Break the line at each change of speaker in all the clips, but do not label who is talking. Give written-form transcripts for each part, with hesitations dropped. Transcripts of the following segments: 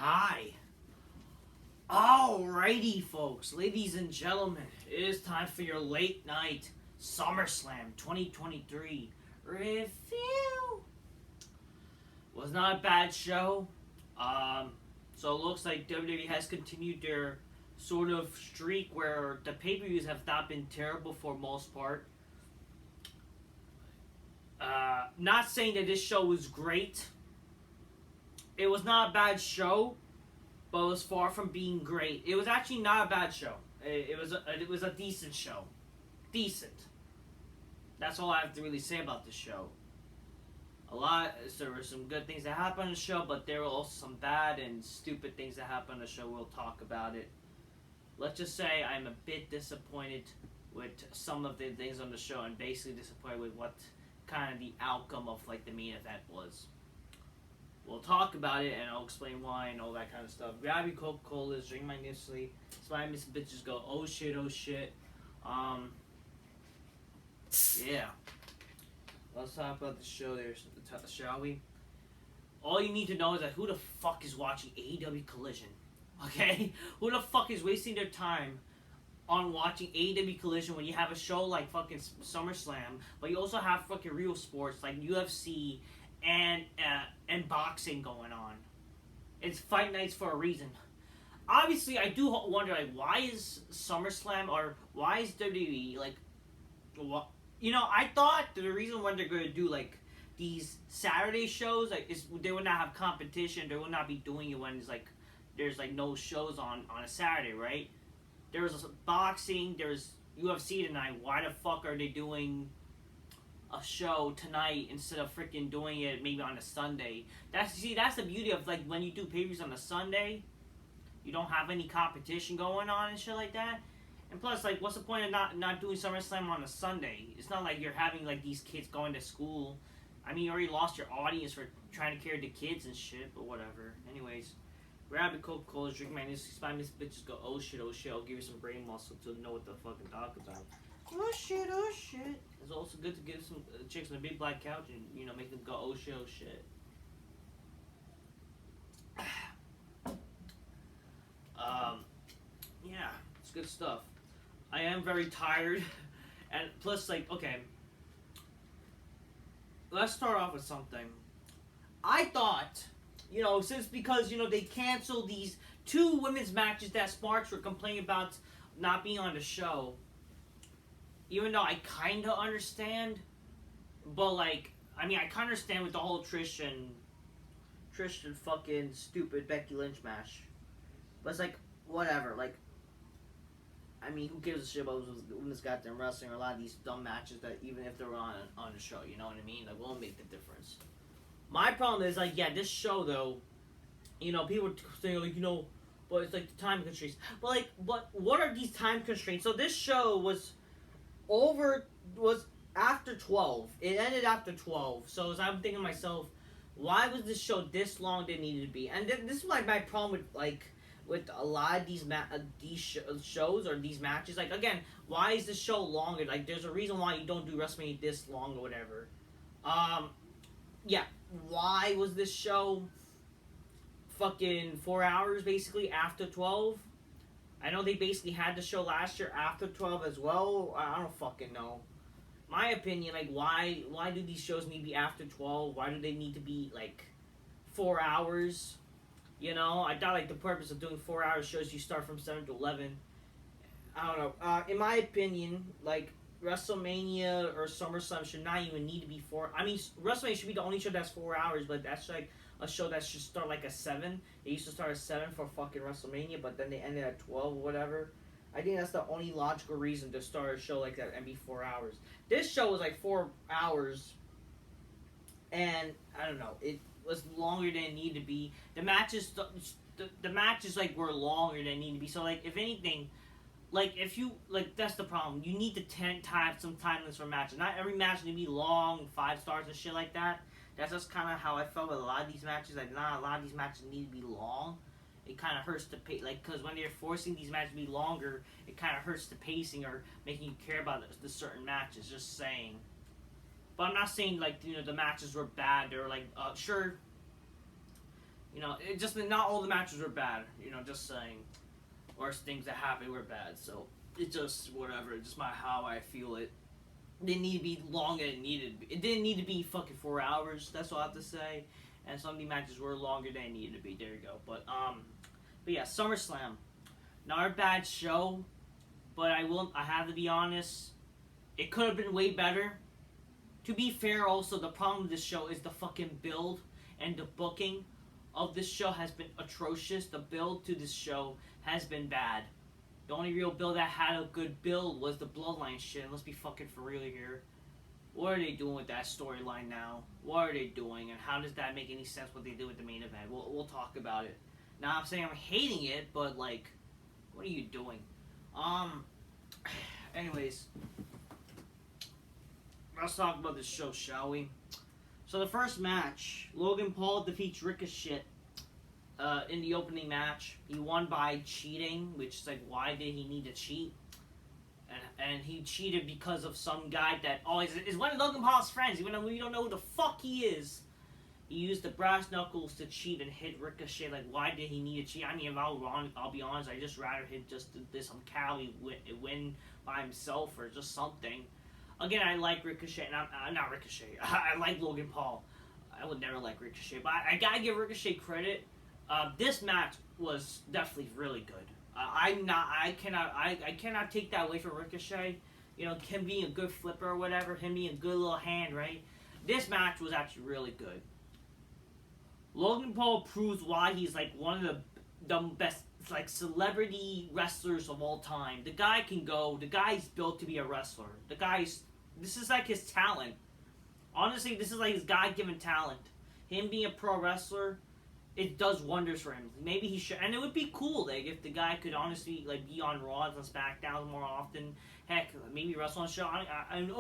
Hi. Alrighty, folks, ladies and gentlemen, it is time for your late night Summerslam 2023 review. Was not a bad show. So it looks like WWE has continued their sort of streak where the pay-per-views have not been terrible for most part. Not saying that this show was great. It was not a bad show, but it was far from being great. It was actually not a bad show. It was a decent show. Decent. That's all I have to really say about this show. There were some good things that happened on the show, but there were also some bad and stupid things that happened on the show. We'll talk about it. Let's just say I'm a bit disappointed with some of the things on the show, and basically disappointed with what kind of the outcome of like the main event was. We'll talk about it, and I'll explain why and all that kind of stuff. Grab your Coca-Colas, drink my Nestle. Spy Miss Bitches go, oh shit, oh shit. Yeah. Let's talk about the show there, shall we? All you need to know is that who the fuck is watching AEW Collision? Okay? Who the fuck is wasting their time on watching AEW Collision when you have a show like fucking SummerSlam, but you also have fucking real sports like UFC and boxing going on. It's fight nights for a reason. Obviously, I do wonder, like, why is SummerSlam or why is WWE like, what? You know, I thought the reason why they're going to do like these Saturday shows, like, is they would not have competition. They would not be doing it when it's like there's like no shows on a Saturday, right? There was boxing. There's UFC tonight. Why the fuck are they doing a show tonight instead of freaking doing it maybe on a Sunday? That's the beauty of like when you do pay-per-views on a Sunday, you don't have any competition going on and shit like that. And plus, like, what's the point of not doing SummerSlam on a Sunday? It's not like you're having like these kids going to school. I mean, you already lost your audience for trying to carry the kids and shit, but whatever. Anyways, grab a Coca-Cola, drink my Nestle, spy Miss Bitches go, oh shit, I'll give you some brain muscle to know what the fucking talk about. Oh shit, oh shit. It's also good to give some chicks on a big black couch and, you know, make them go, oh shit, oh shit. Yeah, it's good stuff. I am very tired, and plus, like, okay, let's start off with something. I thought, you know, because, you know, they canceled these 2 women's matches that Sparks were complaining about not being on the show, even though I kind of understand, but, like, I mean, I kind of understand with the whole Trish and fucking stupid Becky Lynch match, but it's like, whatever, like, I mean, who gives a shit about women's goddamn wrestling or a lot of these dumb matches that even if they're on the show, you know what I mean? Like, won't make the difference. My problem is, like, yeah, this show, though, you know, people are saying, like, you know, but it's like the time constraints. But, like, what are these time constraints? So this show was after 12. It ended after 12. So as I'm thinking to myself, why was this show this long than it needed to be? And this is like my problem with, like, with a lot of these shows or these matches. Like, again, why is this show longer? Like, there's a reason why you don't do WrestleMania this long or whatever. Yeah, why was this show fucking 4 hours basically after 12? I know they basically had the show last year after 12 as well. I don't fucking know. My opinion, like, why do these shows need to be after 12? Why do they need to be, like, 4 hours? You know, I thought, like, the purpose of doing 4 hour shows, you start from 7 to 11. I don't know. In my opinion, like, WrestleMania or SummerSlam should not even need to be 4. I mean, WrestleMania should be the only show that's 4 hours, but that's, like, a show that should start, like, at 7. They used to start at 7 for fucking WrestleMania, but then they ended at 12 or whatever. I think that's the only logical reason to start a show like that and be 4 hours. This show was, like, 4 hours, and, I don't know, it was longer than it needed to be. The matches, like, were longer than it needed to be. So, like, if anything, like, if you, like, that's the problem. You need to have some time limits for matches. Not every match need to be long, 5 stars and shit like that. That's just kind of how I felt with a lot of these matches. Like, not a lot of these matches need to be long. It kind of hurts the pace, like, because when they're forcing these matches to be longer, it kind of hurts the pacing or making you care about the certain matches. Just saying. But I'm not saying, like, you know, the matches were bad. They were, like, sure, You know, it just not all the matches were bad. You know, just saying, or things that happened were bad. So it just whatever. It's just my how I feel it. It didn't need to be longer than it needed to be. It didn't need to be fucking 4 hours. That's all I have to say. And some of the matches were longer than they needed to be. There you go. But yeah, SummerSlam, not a bad show. But I have to be honest. It could have been way better. To be fair, also the problem with this show is the fucking build and the booking of this show has been atrocious. The build to this show has been bad. The only real build that had a good build was the Bloodline shit. Let's be fucking for real here. What are they doing with that storyline now? What are they doing? And how does that make any sense what they do with the main event? We'll talk about it. Now, I'm saying I'm hating it, but, like, what are you doing? Anyways. Let's talk about this show, shall we? So the first match, Logan Paul defeats Ricochet in the opening match. He won by cheating, which is like, why did he need to cheat? And he cheated because of some guy that is one of Logan Paul's friends, even though we don't know who the fuck he is. He used the brass knuckles to cheat and hit Ricochet. Like, why did he need to cheat? I mean, if I'll be honest, I'd just rather hit just some Cali win by himself or just something. Again, I like Ricochet, and I'm not Ricochet. I like Logan Paul. I would never like Ricochet, but I gotta give Ricochet credit. This match was definitely really good. I cannot take that away from Ricochet. You know, him being a good flipper or whatever, him being a good little hand, right? This match was actually really good. Logan Paul proves why he's like one of the best like celebrity wrestlers of all time. The guy can go. The guy's built to be a wrestler. This is like his talent. Honestly, this is like his God-given talent. Him being a pro wrestler, it does wonders for him. Maybe he should, and it would be cool, like, if the guy could honestly, like, be on Raw and SmackDown more often. Heck, maybe wrestle on a show.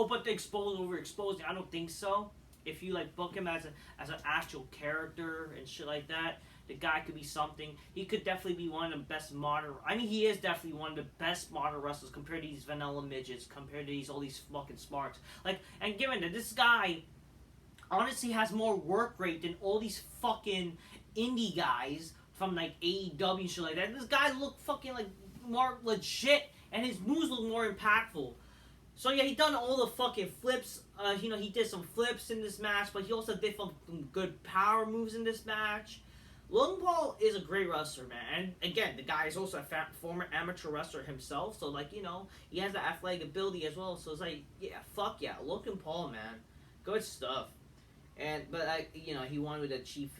But the overexposing, I don't think so. If you, like, book him as an actual character and shit like that, the guy could be something. He could definitely be one of the best modern. I mean, he is definitely one of the best modern wrestlers compared to these vanilla midgets, compared to all these fucking smarts. Like, and given that this guy honestly has more work rate than all these fucking indie guys from like AEW and shit like that. This guy looked fucking like more legit, and his moves look more impactful. So yeah, he done all the fucking flips. He did some flips in this match, but he also did some good power moves in this match. Logan Paul is a great wrestler, man. And again, the guy is also a former amateur wrestler himself. So, like, you know, he has the athletic ability as well. So it's like, yeah, fuck yeah. Logan Paul, man. Good stuff. But he won with a cheap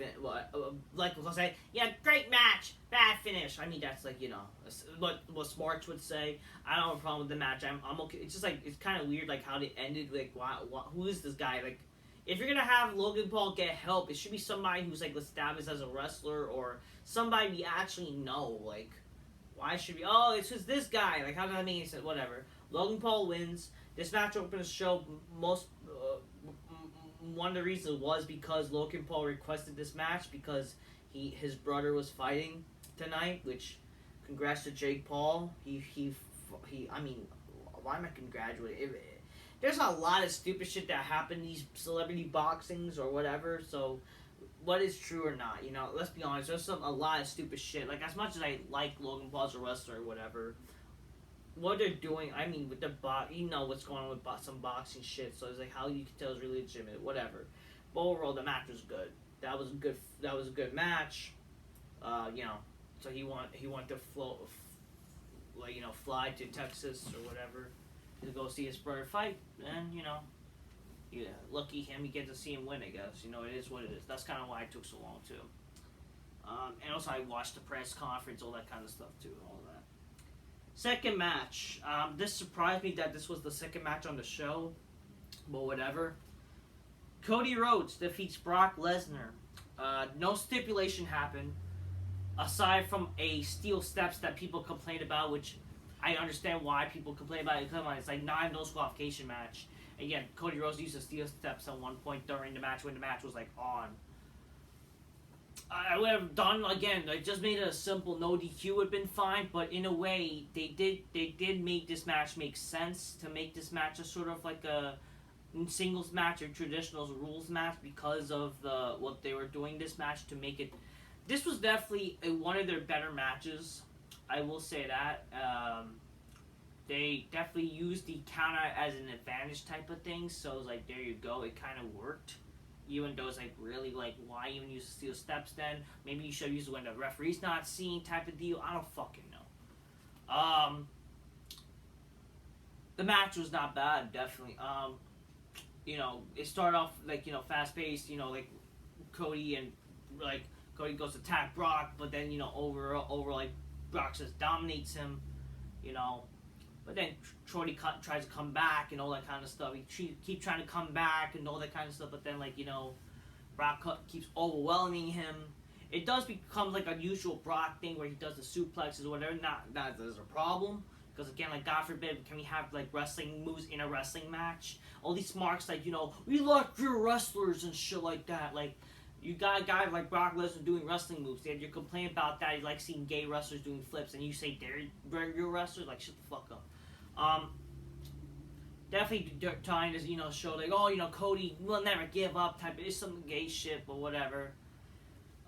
like we'll say, yeah, great match, bad finish. I mean, that's like, you know, what Smarts would say. I don't have a problem with the match. I'm okay. It's just like, it's kind of weird, like, how they ended. Like, who is this guy? Like, if you're gonna have Logan Paul get help, it should be somebody who's like established as a wrestler or somebody we actually know. Like, why should we? Oh, it's just this guy. Like, how does that make any sense? Whatever. Logan Paul wins. This match opened the show. One of the reasons was because Logan Paul requested this match because his brother was fighting tonight. Which, congrats to Jake Paul. I mean, why am I congratulating? There's a lot of stupid shit that happen in these celebrity boxings or whatever, so what is true or not, you know, let's be honest, there's a lot of stupid shit. Like, as much as I like Logan Paul as a wrestler or whatever, what they're doing, I mean, with the you know what's going on with some boxing shit, so it's like, how you can tell it's really legitimate, whatever. But overall, the match was good. That was a good match. You know, so he wanted to fly to Texas or whatever to go see his brother fight, and, you know, yeah, lucky him, he gets to see him win, I guess. You know, it is what it is. That's kind of why it took so long, too. And also, I watched the press conference, all that kind of stuff, too, all that. Second match. This surprised me that this was the second match on the show, but whatever. Cody Rhodes defeats Brock Lesnar. No stipulation happened, aside from a steel steps that people complained about, which I understand why people complain about it. Come on, it's like not a no qualification match. Again, Cody Rhodes used to steel steps at one point during the match when the match was like on. I would have done again. I just made it a simple no DQ would have been fine, but in a way they did make this match make sense to make this match a sort of like a singles match or traditional rules match because of what they were doing this match to make it this was definitely one of their better matches. I will say that. They definitely used the counter as an advantage type of thing, so it was like, there you go, it kind of worked. Even though it's like, really, like, why even use steel steps then? Maybe you should use it when the referee's not seeing type of deal. I don't fucking know. The match was not bad, definitely. You know, it started off, like, you know, fast-paced, you know, like, Cody goes to attack Brock, but then, you know, over like, Brock just dominates him, you know. But then Cody tries to come back and all that kind of stuff. He keeps trying to come back and all that kind of stuff. But then, like, you know, Brock keeps overwhelming him. It does become like a usual Brock thing where he does the suplexes or whatever. Not that there's a problem. Because, again, like, God forbid, can we have, like, wrestling moves in a wrestling match? All these marks, like, you know, we like your wrestlers and shit like that. Like, you got a guy like Brock Lesnar doing wrestling moves. And you're complaining about that. You like seeing gay wrestlers doing flips. And you say they're your wrestlers? Like, shut the fuck up. Definitely trying to, you know, show like, oh, you know, Cody will never give up type of, it's some gay shit, but whatever.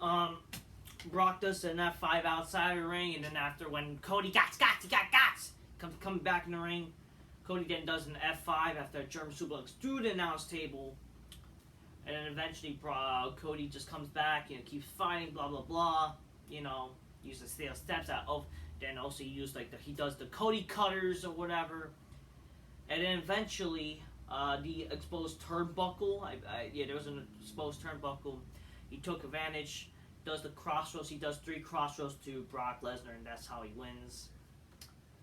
Brock does an F5 outside the ring, and then after when Cody come back in the ring, Cody then does an F5 after a German suplex through the announce table, and then eventually Cody just comes back, you know, keeps fighting, blah blah blah, you know, uses steel steps out of. Then also he used like he does the Cody cutters or whatever, and then eventually the exposed turnbuckle. There was an exposed turnbuckle. He took advantage, does the crossroads. He does 3 crossroads to Brock Lesnar, and that's how he wins.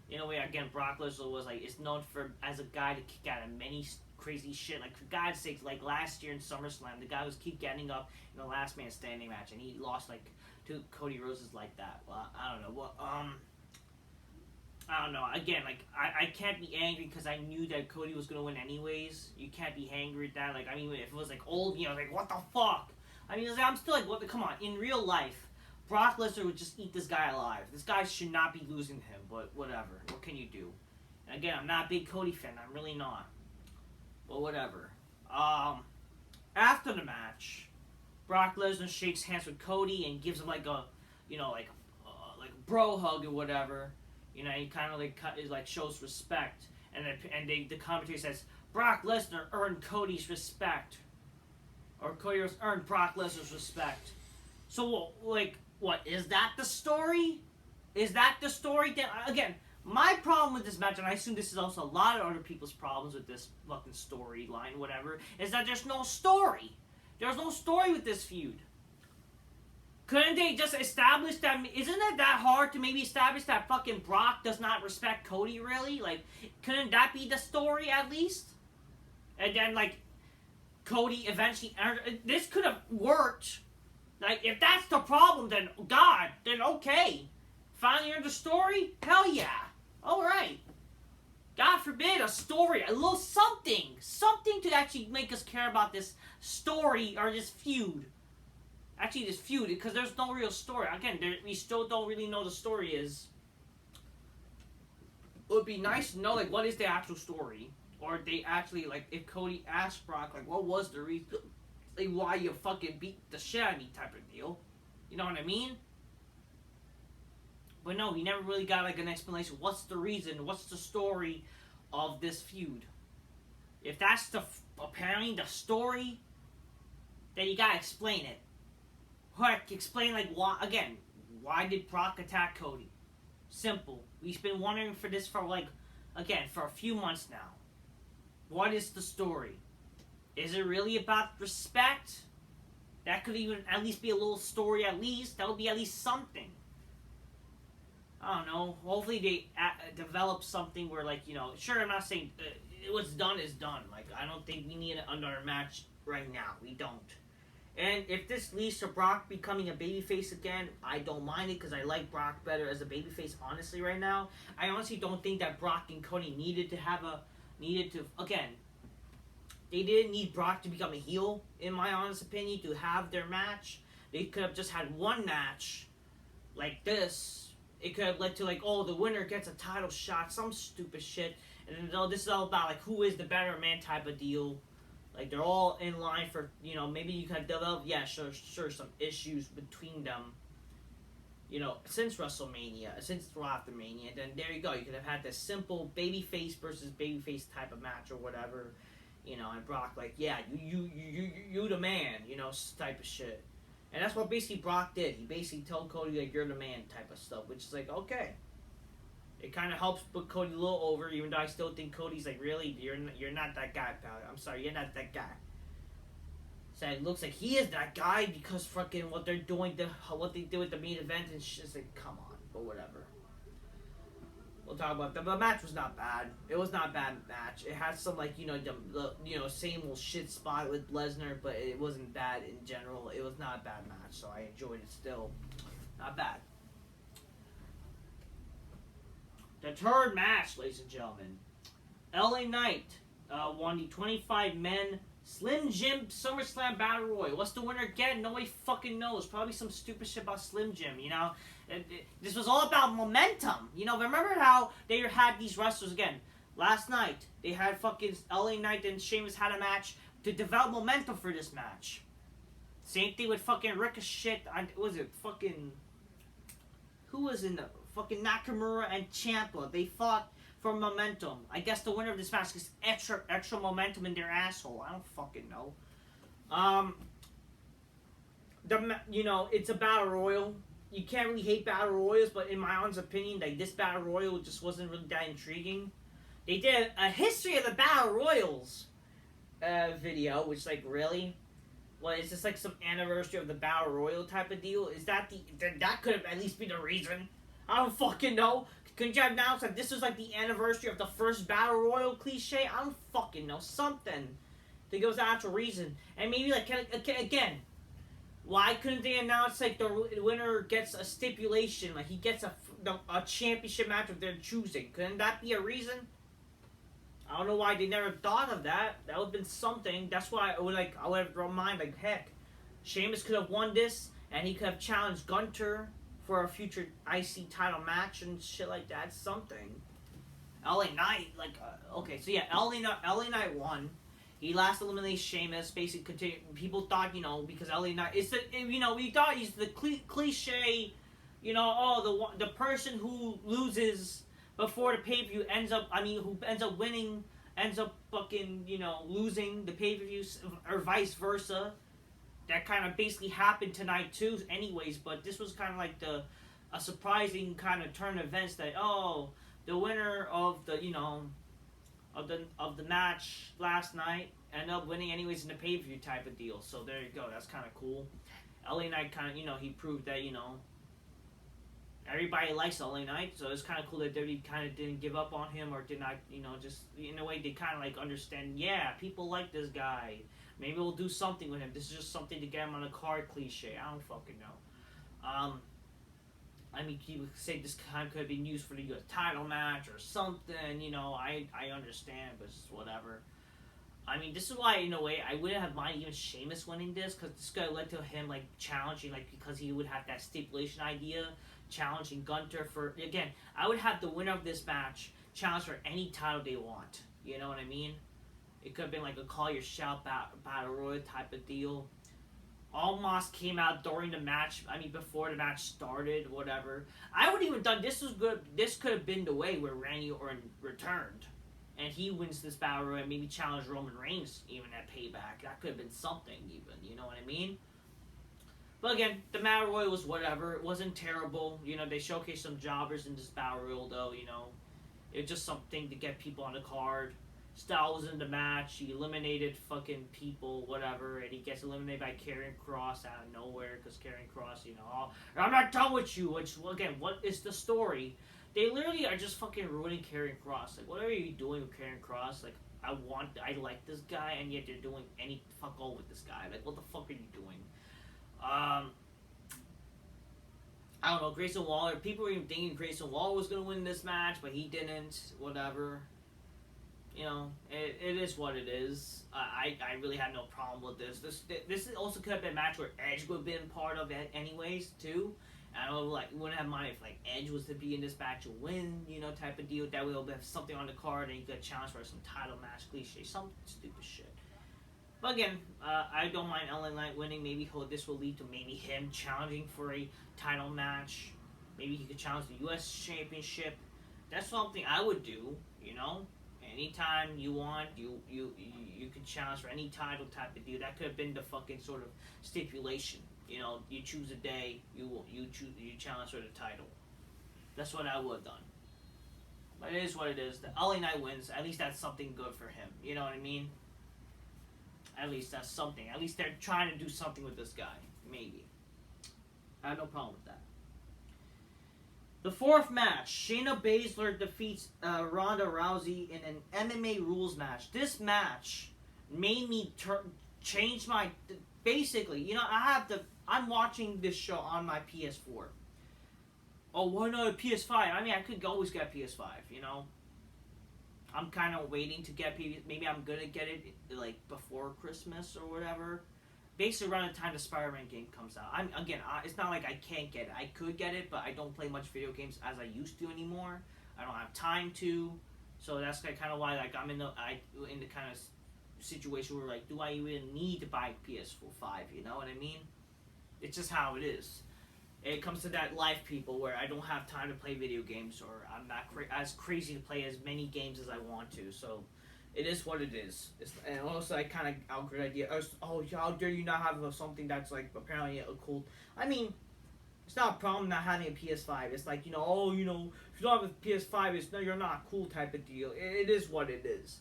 In a way, again, Brock Lesnar was like is known for as a guy to kick out of many crazy shit. Like, for God's sake, like last year in SummerSlam, the guy was keep getting up in the last man standing match, and he lost like to Cody Rhodes like that. Well, I don't know. Well, I don't know. Again, like, I can't be angry because I knew that Cody was going to win anyways. You can't be angry at that. Like, I mean, if it was, like, old, you know, like, what the fuck? I mean, I'm still like, what? Come on. In real life, Brock Lesnar would just eat this guy alive. This guy should not be losing to him, but whatever. What can you do? And again, I'm not a big Cody fan. I'm really not. But whatever. After the match, Brock Lesnar shakes hands with Cody and gives him, like, a, you know, like a bro hug or whatever. You know, he kind of like shows respect, and the commentary says Brock Lesnar earned Cody's respect, or Cody earned Brock Lesnar's respect. So, like, what is that the story? Is that the story? Again, my problem with this match, and I assume this is also a lot of other people's problems with this fucking storyline, whatever, is that there's no story. There's no story with this feud. Couldn't they just establish that? Isn't it that hard to maybe establish that fucking Brock does not respect Cody, really? Like, couldn't that be the story at least? And then, like, Cody eventually... This could have worked. Like, if that's the problem, then, God, then okay. Finally earned the story? Hell yeah. Alright. God forbid, a story, a little something. Something to actually make us care about this story or this feud. Actually, this feud, because there's no real story. Again, we still don't really know the story is. It would be nice to know, like, what is the actual story? Or they actually, like, if Cody asked Brock, like, what was the reason, like, why you fucking beat the shit out of me type of deal. You know what I mean? But no, he never really got, like, an explanation. What's the reason? What's the story of this feud? If that's apparently the story, then you gotta explain it. Heck, explain, like, why did Brock attack Cody? Simple. We've been wondering for this for, like, again, for a few months now. What is the story? Is it really about respect? That could even at least be a little story at least. That would be at least something. I don't know. Hopefully they develop something where, like, you know, sure, I'm not saying what's done is done. Like, I don't think we need another match right now. We don't. And if this leads to Brock becoming a babyface again, I don't mind it because I like Brock better as a babyface, honestly, right now. I honestly don't think that Brock and Cody again, they didn't need Brock to become a heel, in my honest opinion, to have their match. They could have just had one match like this. It could have led to, like, oh, the winner gets a title shot, some stupid shit. And then this is all about, like, who is the better man type of deal. Like, they're all in line for, you know, maybe you could develop, yeah, sure, some issues between them. since WrestleMania, since after Mania. Then there you go. You could have had this simple babyface versus babyface type of match or whatever. And Brock like, yeah, you the man, type of shit. And that's what basically Brock did. He basically told Cody like, you're the man type of stuff, which is like, okay. It kind of helps put Cody a little over, even though I still think Cody's like, really, you're not that guy, pal. I'm sorry, you're not that guy. So it looks like he is that guy because fucking what they're doing, what they did with the main event and shit. It's like, come on, but whatever. We'll talk about that. The match was not bad. It was not a bad match. It had some like the same old shit spot with Lesnar, but it wasn't bad in general. It was not a bad match, so I enjoyed it still. Not bad. The third match, ladies and gentlemen, LA Knight won the 25 men Slim Jim SummerSlam Battle Royal. What's the winner get? Nobody fucking knows. Probably some stupid shit about Slim Jim, This was all about momentum. Remember how they had these wrestlers again? Last night, they had fucking LA Knight and Sheamus had a match to develop momentum for this match. Same thing with fucking Ricochet. Who was in the fucking Nakamura and Ciampa? They fought for momentum. I guess the winner of this match gets extra momentum in their asshole. I don't fucking know. It's a battle royal. You can't really hate battle royals, but in my honest opinion, like this battle royal just wasn't really that intriguing. They did a history of the battle royals video, which like really, is this like some anniversary of the battle royal type of deal? Is that that could have at least been the reason? I don't fucking know. Couldn't you have announced that this was like the anniversary of the first battle royal cliche? I don't fucking know. Something to give us an actual reason. And maybe like again, why couldn't they announce like the winner gets a stipulation, like he gets a championship match of their choosing? Couldn't that be a reason? I don't know why they never thought of that. That would have been something. That's why I would have drawn mind like heck. Sheamus could have won this, and he could have challenged Gunther for a future IC title match and shit like that. Something. LA Knight, LA Knight won. He last eliminated Sheamus. Basically, continued. People thought, because LA Knight is we thought he's the cliche, the person who loses before the pay per view who ends up winning, ends up fucking losing the pay per view or vice versa. That kind of basically happened tonight too, anyways. But this was kind of like a surprising kind of turn of events that the winner of the of the match last night ended up winning anyways in the pay per view type of deal. So there you go. That's kind of cool. LA Knight kind of he proved that everybody likes LA Knight, so it's kind of cool that WWE kind of didn't give up on him or did not just in a way they kind of like understand. Yeah, people like this guy. Maybe we'll do something with him. This is just something to get him on a card cliche. I don't fucking know. You would say this kind could have been used for the US title match or something. I understand, but it's whatever. This is why, in a way, I wouldn't have minded even Sheamus winning this, because this could have led to him, challenging, because he would have that stipulation idea, challenging Gunther for, again, I would have the winner of this match challenge for any title they want. You know what I mean? It could have been a call your shout battle royal type of deal. Almost came out during the match. Before the match started, whatever. I would even done this was good. This could have been the way where Randy Orton returned, and he wins this battle royal and maybe challenge Roman Reigns even at Payback. That could have been something even. You know what I mean? But again, the battle royal was whatever. It wasn't terrible. They showcased some jobbers in this battle royal though. It was just something to get people on the card. Styles was in the match. He eliminated fucking people, whatever, and he gets eliminated by Karrion Kross out of nowhere because Karrion Kross, I'm not done with you. Which, again, what is the story? They literally are just fucking ruining Karrion Kross. What are you doing with Karrion Kross? I like this guy, and yet they're doing any fuck all with this guy. What the fuck are you doing? I don't know. Grayson Waller. People were even thinking Grayson Waller was gonna win this match, but he didn't. Whatever. It is what it is. I really had no problem with this. This also could have been a match where Edge would have been part of it anyways, too. I don't wouldn't have mind if, Edge was to be in this match and win, type of deal. That way we'll have something on the card and you could challenge for some title match cliche. Some stupid shit. But again, I don't mind LA Knight winning. Maybe this will lead to maybe him challenging for a title match Maybe he could challenge the U.S. Championship. That's something I would do, you know? Anytime you want, you could challenge for any title type of deal. That could have been the fucking sort of stipulation. You know, you choose a day, you challenge for the title. That's what I would have done. But it is what it is. The LA Knight wins. At least that's something good for him. You know what I mean? At least that's something. At least they're trying to do something with this guy. Maybe. I have no problem with that. The fourth match, Shayna Baszler defeats Ronda Rousey in an MMA rules match. This match made me change my... Basically, you know, I'm watching this show on my PS4. Oh, why not a PS5? I mean, I could always get a PS5, you know? I'm kind of waiting to get PS... Maybe I'm going to get it, like, before Christmas or whatever. Basically around the time the Spider-Man game comes out. It's not like I can't get it. I could get it, but I don't play much video games as I used to anymore. I don't have time to, so that's kind of why like I'm in the kind of situation where like, do I even need to buy PS5? You know what I mean? It's just how it is. It comes to that life, people, where I don't have time to play video games, or I'm not as crazy to play as many games as I want to. So. It is what it is. And also, I kind of outgrid idea. Oh, how dare you not have something that's like apparently a cool. I mean, it's not a problem not having a PS5. It's like, you know, oh, you know, if you don't have a PS5, it's no, you're not cool type of deal. It is what it is.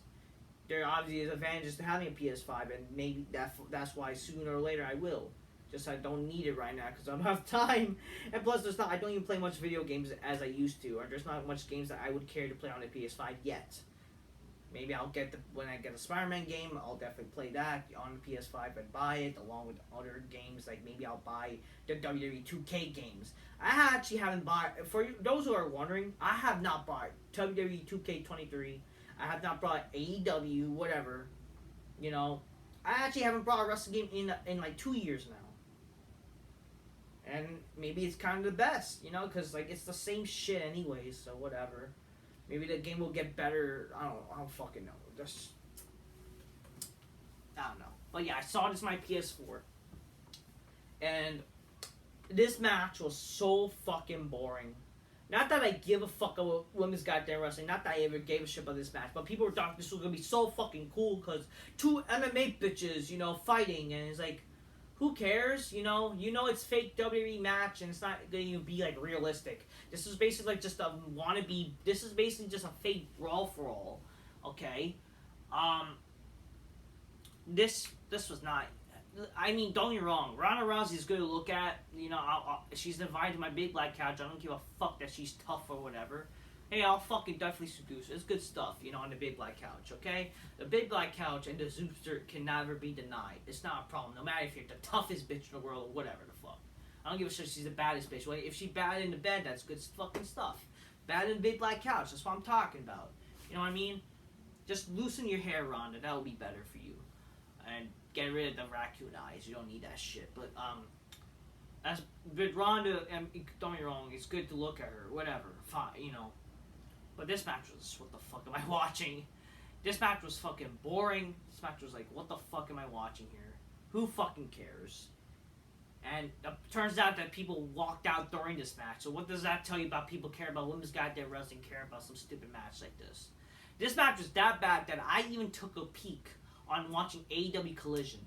There obviously is advantages to having a PS5, and maybe that's why sooner or later I will. Just I don't need it right now because I don't have time. And plus, I don't even play much video games as I used to, or there's not much games that I would care to play on a PS5 yet. Maybe I'll when I get a Spider-Man game, I'll definitely play that on the PS5 and buy it along with other games. Like maybe I'll buy the WWE 2K games. I actually haven't bought, for those who are wondering, I have not bought WWE 2K23. I have not bought AEW, whatever. You know, I actually haven't bought a wrestling game in like 2 years now. And maybe it's kind of the best, you know, because like it's the same shit anyways, so whatever. Maybe the game will get better. I don't fucking know. I don't know. But yeah, I saw this on my PS4. And this match was so fucking boring. Not that I give a fuck about women's goddamn wrestling. Not that I ever gave a shit about this match. But people were talking this was going to be so fucking cool because two MMA bitches, you know, fighting. And it's like, who cares? You know it's fake WWE match and it's not going to be like realistic. This is basically like just a wannabe. This is basically just a fake brawl for all. Okay, this was not. I mean, don't get me wrong. Ronda Rousey is good to look at. You know, she's invited to my big black couch. I don't give a fuck that she's tough or whatever. Hey, I'll fucking definitely seduce her. It's good stuff, you know, on the big black couch, okay? The big black couch and the Zoopster can never be denied. It's not a problem, no matter if you're the toughest bitch in the world or whatever the fuck. I don't give a shit if she's the baddest bitch. If she's bad in the bed, that's good fucking stuff. Bad in the big black couch, that's what I'm talking about. You know what I mean? Just loosen your hair, Ronda. That would be better for you. And get rid of the raccoon eyes. You don't need that shit. But, as with Ronda, and don't get me wrong, it's good to look at her, whatever. Fine, you know. But this match was, what the fuck am I watching? This match was fucking boring. This match was like, what the fuck am I watching here? Who fucking cares? And it turns out that people walked out during this match. So what does that tell you about people care about women's goddamn wrestling, care about some stupid match like this? This match was that bad that I even took a peek on watching AEW Collision.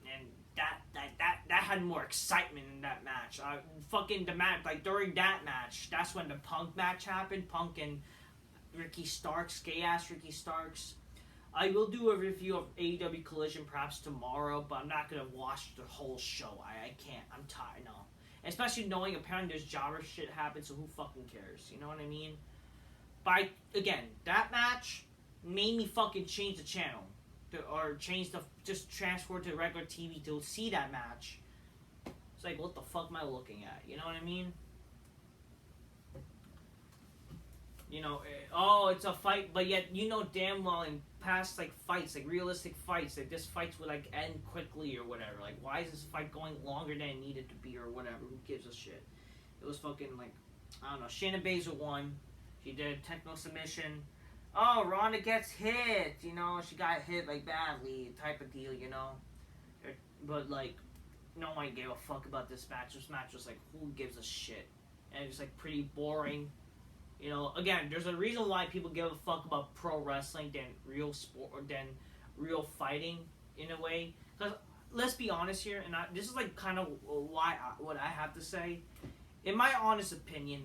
And that had more excitement in that match. Fucking the match, like during that match, that's when the Punk match happened. Punk and Ricky Starks, gay-ass Ricky Starks. I will do a review of AEW Collision perhaps tomorrow, but I'm not going to watch the whole show. I can't. I'm tired, no. Especially knowing apparently there's jobber shit happen, so who fucking cares? You know what I mean? But again, that match made me fucking change the channel. Just transfer to regular TV to see that match. It's like, what the fuck am I looking at? You know what I mean? You know, it's a fight, but yet you know damn well in past like fights, like realistic fights, like this fights would like end quickly or whatever. Like, why is this fight going longer than it needed to be or whatever? Who gives a shit? It was fucking like, I don't know. Shayna Baszler won. She did a technical submission. Oh, Ronda gets hit. You know, she got hit like badly, type of deal. You know, but like, no one gave a fuck about this match. This match was like, who gives a shit? And it was like pretty boring. You know, again, there's a reason why people give a fuck about pro wrestling than real sport, than real fighting in a way. Because let's be honest here, and this is like kind of what I have to say. In my honest opinion,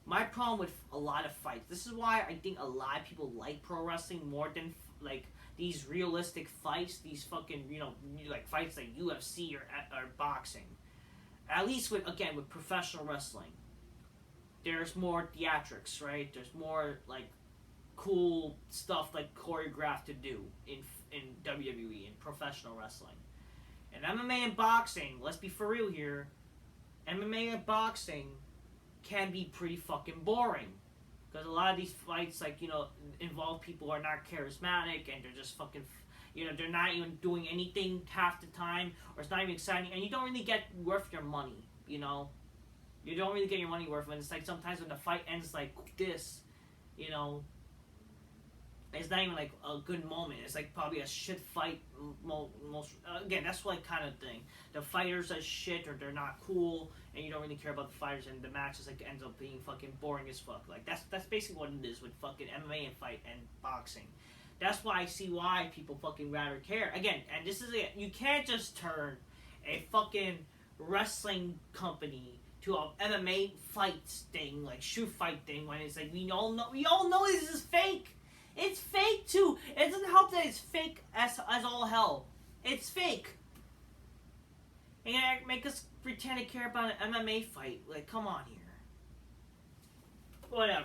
my problem with a lot of fights. This is why I think a lot of people like pro wrestling more than like these realistic fights. These fucking like fights like UFC or boxing. At least with professional wrestling, there's more theatrics, right? There's more like cool stuff like choreographed to do in WWE and professional wrestling. And MMA and boxing, let's be for real here, MMA and boxing can be pretty fucking boring. Because a lot of these fights, like, involve people who are not charismatic and they're just fucking, they're not even doing anything half the time, or it's not even exciting, and you don't really get worth your money, You don't really get your money worth when it's like sometimes when the fight ends like this, it's not even like a good moment. It's like probably a shit fight. Again, that's like kind of thing. The fighters are shit or they're not cool, and you don't really care about the fighters, and the matches like ends up being fucking boring as fuck. Like that's basically what it is with fucking MMA and fight and boxing. That's why I see why people fucking rather care. Again, and this is it. You can't just turn a fucking wrestling company to a MMA fights thing, like shoot fight thing, when it's like we all know this is fake. It's fake too. It doesn't help that it's fake as all hell. It's fake. And you make us pretend to care about an MMA fight. Like, come on here. Whatever.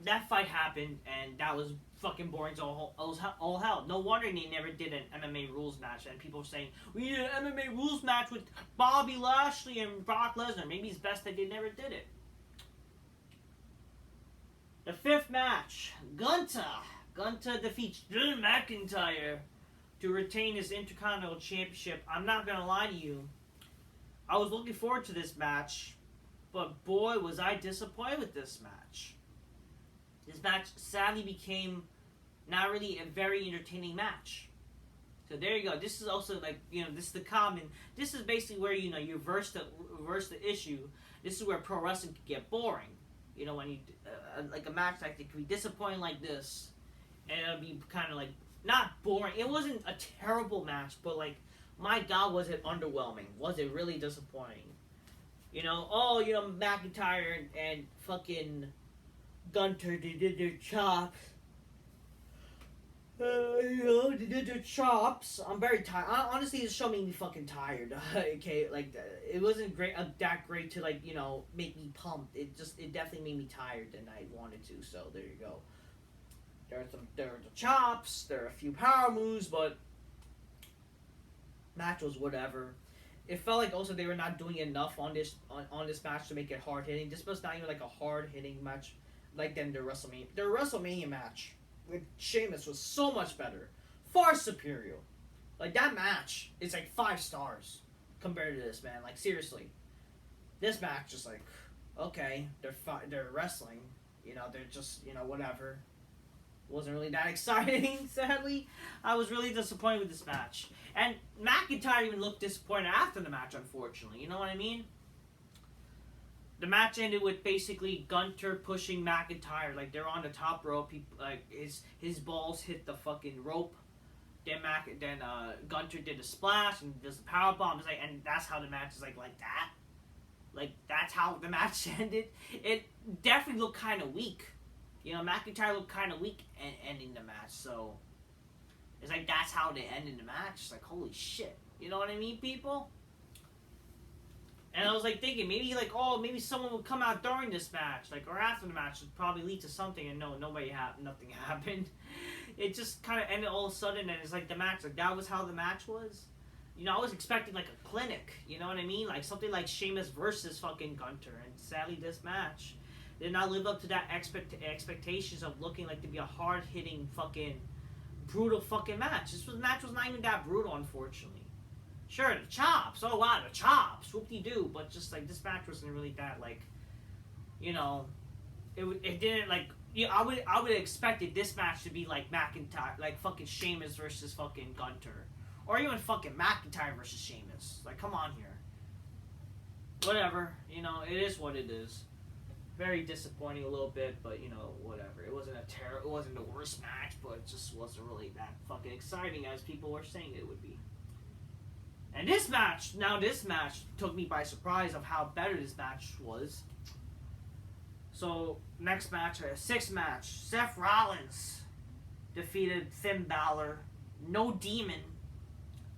That fight happened, and that was fucking boring as all hell. No wonder they never did an MMA rules match. And people were saying, we need an MMA rules match with Bobby Lashley and Brock Lesnar. Maybe it's best that they never did it. The fifth match, Gunther defeats Drew McIntyre to retain his Intercontinental Championship. I'm not going to lie to you. I was looking forward to this match, but boy, was I disappointed with this match. This match sadly became not really a very entertaining match. So there you go. This is also like, this is the common. This is basically where, you reverse the issue. This is where pro wrestling can get boring. When you, like a match like it could be disappointing like this. And it'll be kind of like, not boring. It wasn't a terrible match, but like, my God, was it underwhelming? Was it really disappointing? McIntyre and fucking Gunther, they did their chops. They did their chops. I'm very tired. Honestly, this show made me fucking tired. Okay, like, it wasn't that great to, like, make me pumped. It definitely made me tired than I wanted to, so there you go. There are the chops, there are a few power moves, but match was whatever. It felt like also they were not doing enough on this match to make it hard hitting. This was not even like a hard hitting match like than the WrestleMania. The WrestleMania match with Sheamus was so much better, far superior. Like that match is like 5 stars compared to this, man. Like seriously, this match just like okay, they're wrestling, they're just whatever. Wasn't really that exciting, sadly. I was really disappointed with this match. And McIntyre even looked disappointed after the match, unfortunately. You know what I mean? The match ended with basically Gunther pushing McIntyre. Like, they're on the top rope. His balls hit the fucking rope. Then Gunther did a splash and does the powerbomb. Like, and that's how the match is like that. Like, that's how the match ended. It definitely looked kind of weak. McIntyre looked kind of weak ending the match, so it's like that's how they ended the match. It's like, holy shit. You know what I mean, people? And I was like thinking, maybe someone would come out during this match, like, or after the match would probably lead to something, and no, nothing happened. It just kind of ended all of a sudden, and it's like the match, like, that was how the match was. I was expecting, like, a clinic, you know what I mean? Like, something like Sheamus versus fucking Gunther, and sadly this match did not live up to that expectations of looking like to be a hard-hitting fucking brutal fucking match. This match was not even that brutal, unfortunately. Sure, the chops. Oh wow, the chops. Whoop-de-doo. But just like this match wasn't really that like, it didn't like. I would have expected this match to be like McIntyre, like fucking Sheamus versus fucking Gunther, or even fucking McIntyre versus Sheamus. Like, come on here. whatever. You know, it is what it is. Very disappointing a little bit, but you know, whatever. It wasn't it wasn't the worst match, but it just wasn't really that fucking exciting as people were saying it would be. And this match took me by surprise of how better this match was. So, next match, sixth match, Seth Rollins defeated Finn Balor. No demon.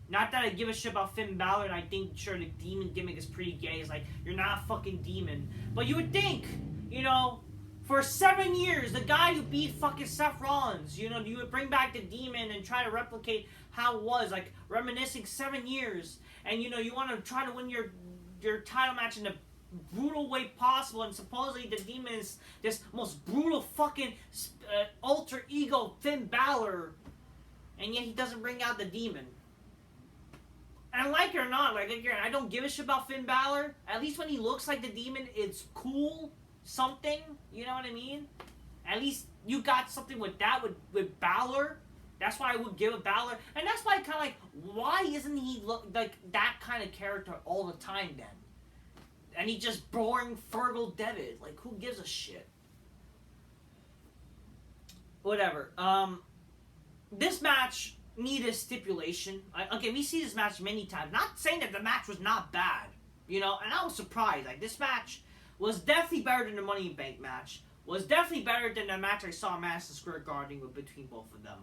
Not that I give a shit about Finn Balor, and I think, sure, the demon gimmick is pretty gay. It's like, you're not a fucking demon. But you would think, you know, for 7 years, the guy who beat fucking Seth Rollins, you know, you would bring back the demon and try to replicate how it was, like, reminiscing 7 years. And, you know, you want to try to win your title match in the brutal way possible, and supposedly the demon is this most brutal fucking alter ego Finn Balor, and yet he doesn't bring out the demon. And like it or not, like again, I don't give a shit about Finn Balor. At least when he looks like the demon, it's cool, something. You know what I mean? At least you got something with that with Balor. That's why I would give it Balor, and that's why I kind of like, why isn't he look like that kind of character all the time then? And he just boring Fergal Devitt. Like, who gives a shit? Whatever. This match needed stipulation. We see this match many times. Not saying that the match was not bad. You know, and I was surprised. Like, this match was definitely better than the Money in the Bank match. Was definitely better than the match I saw in Madison Square Garden between both of them.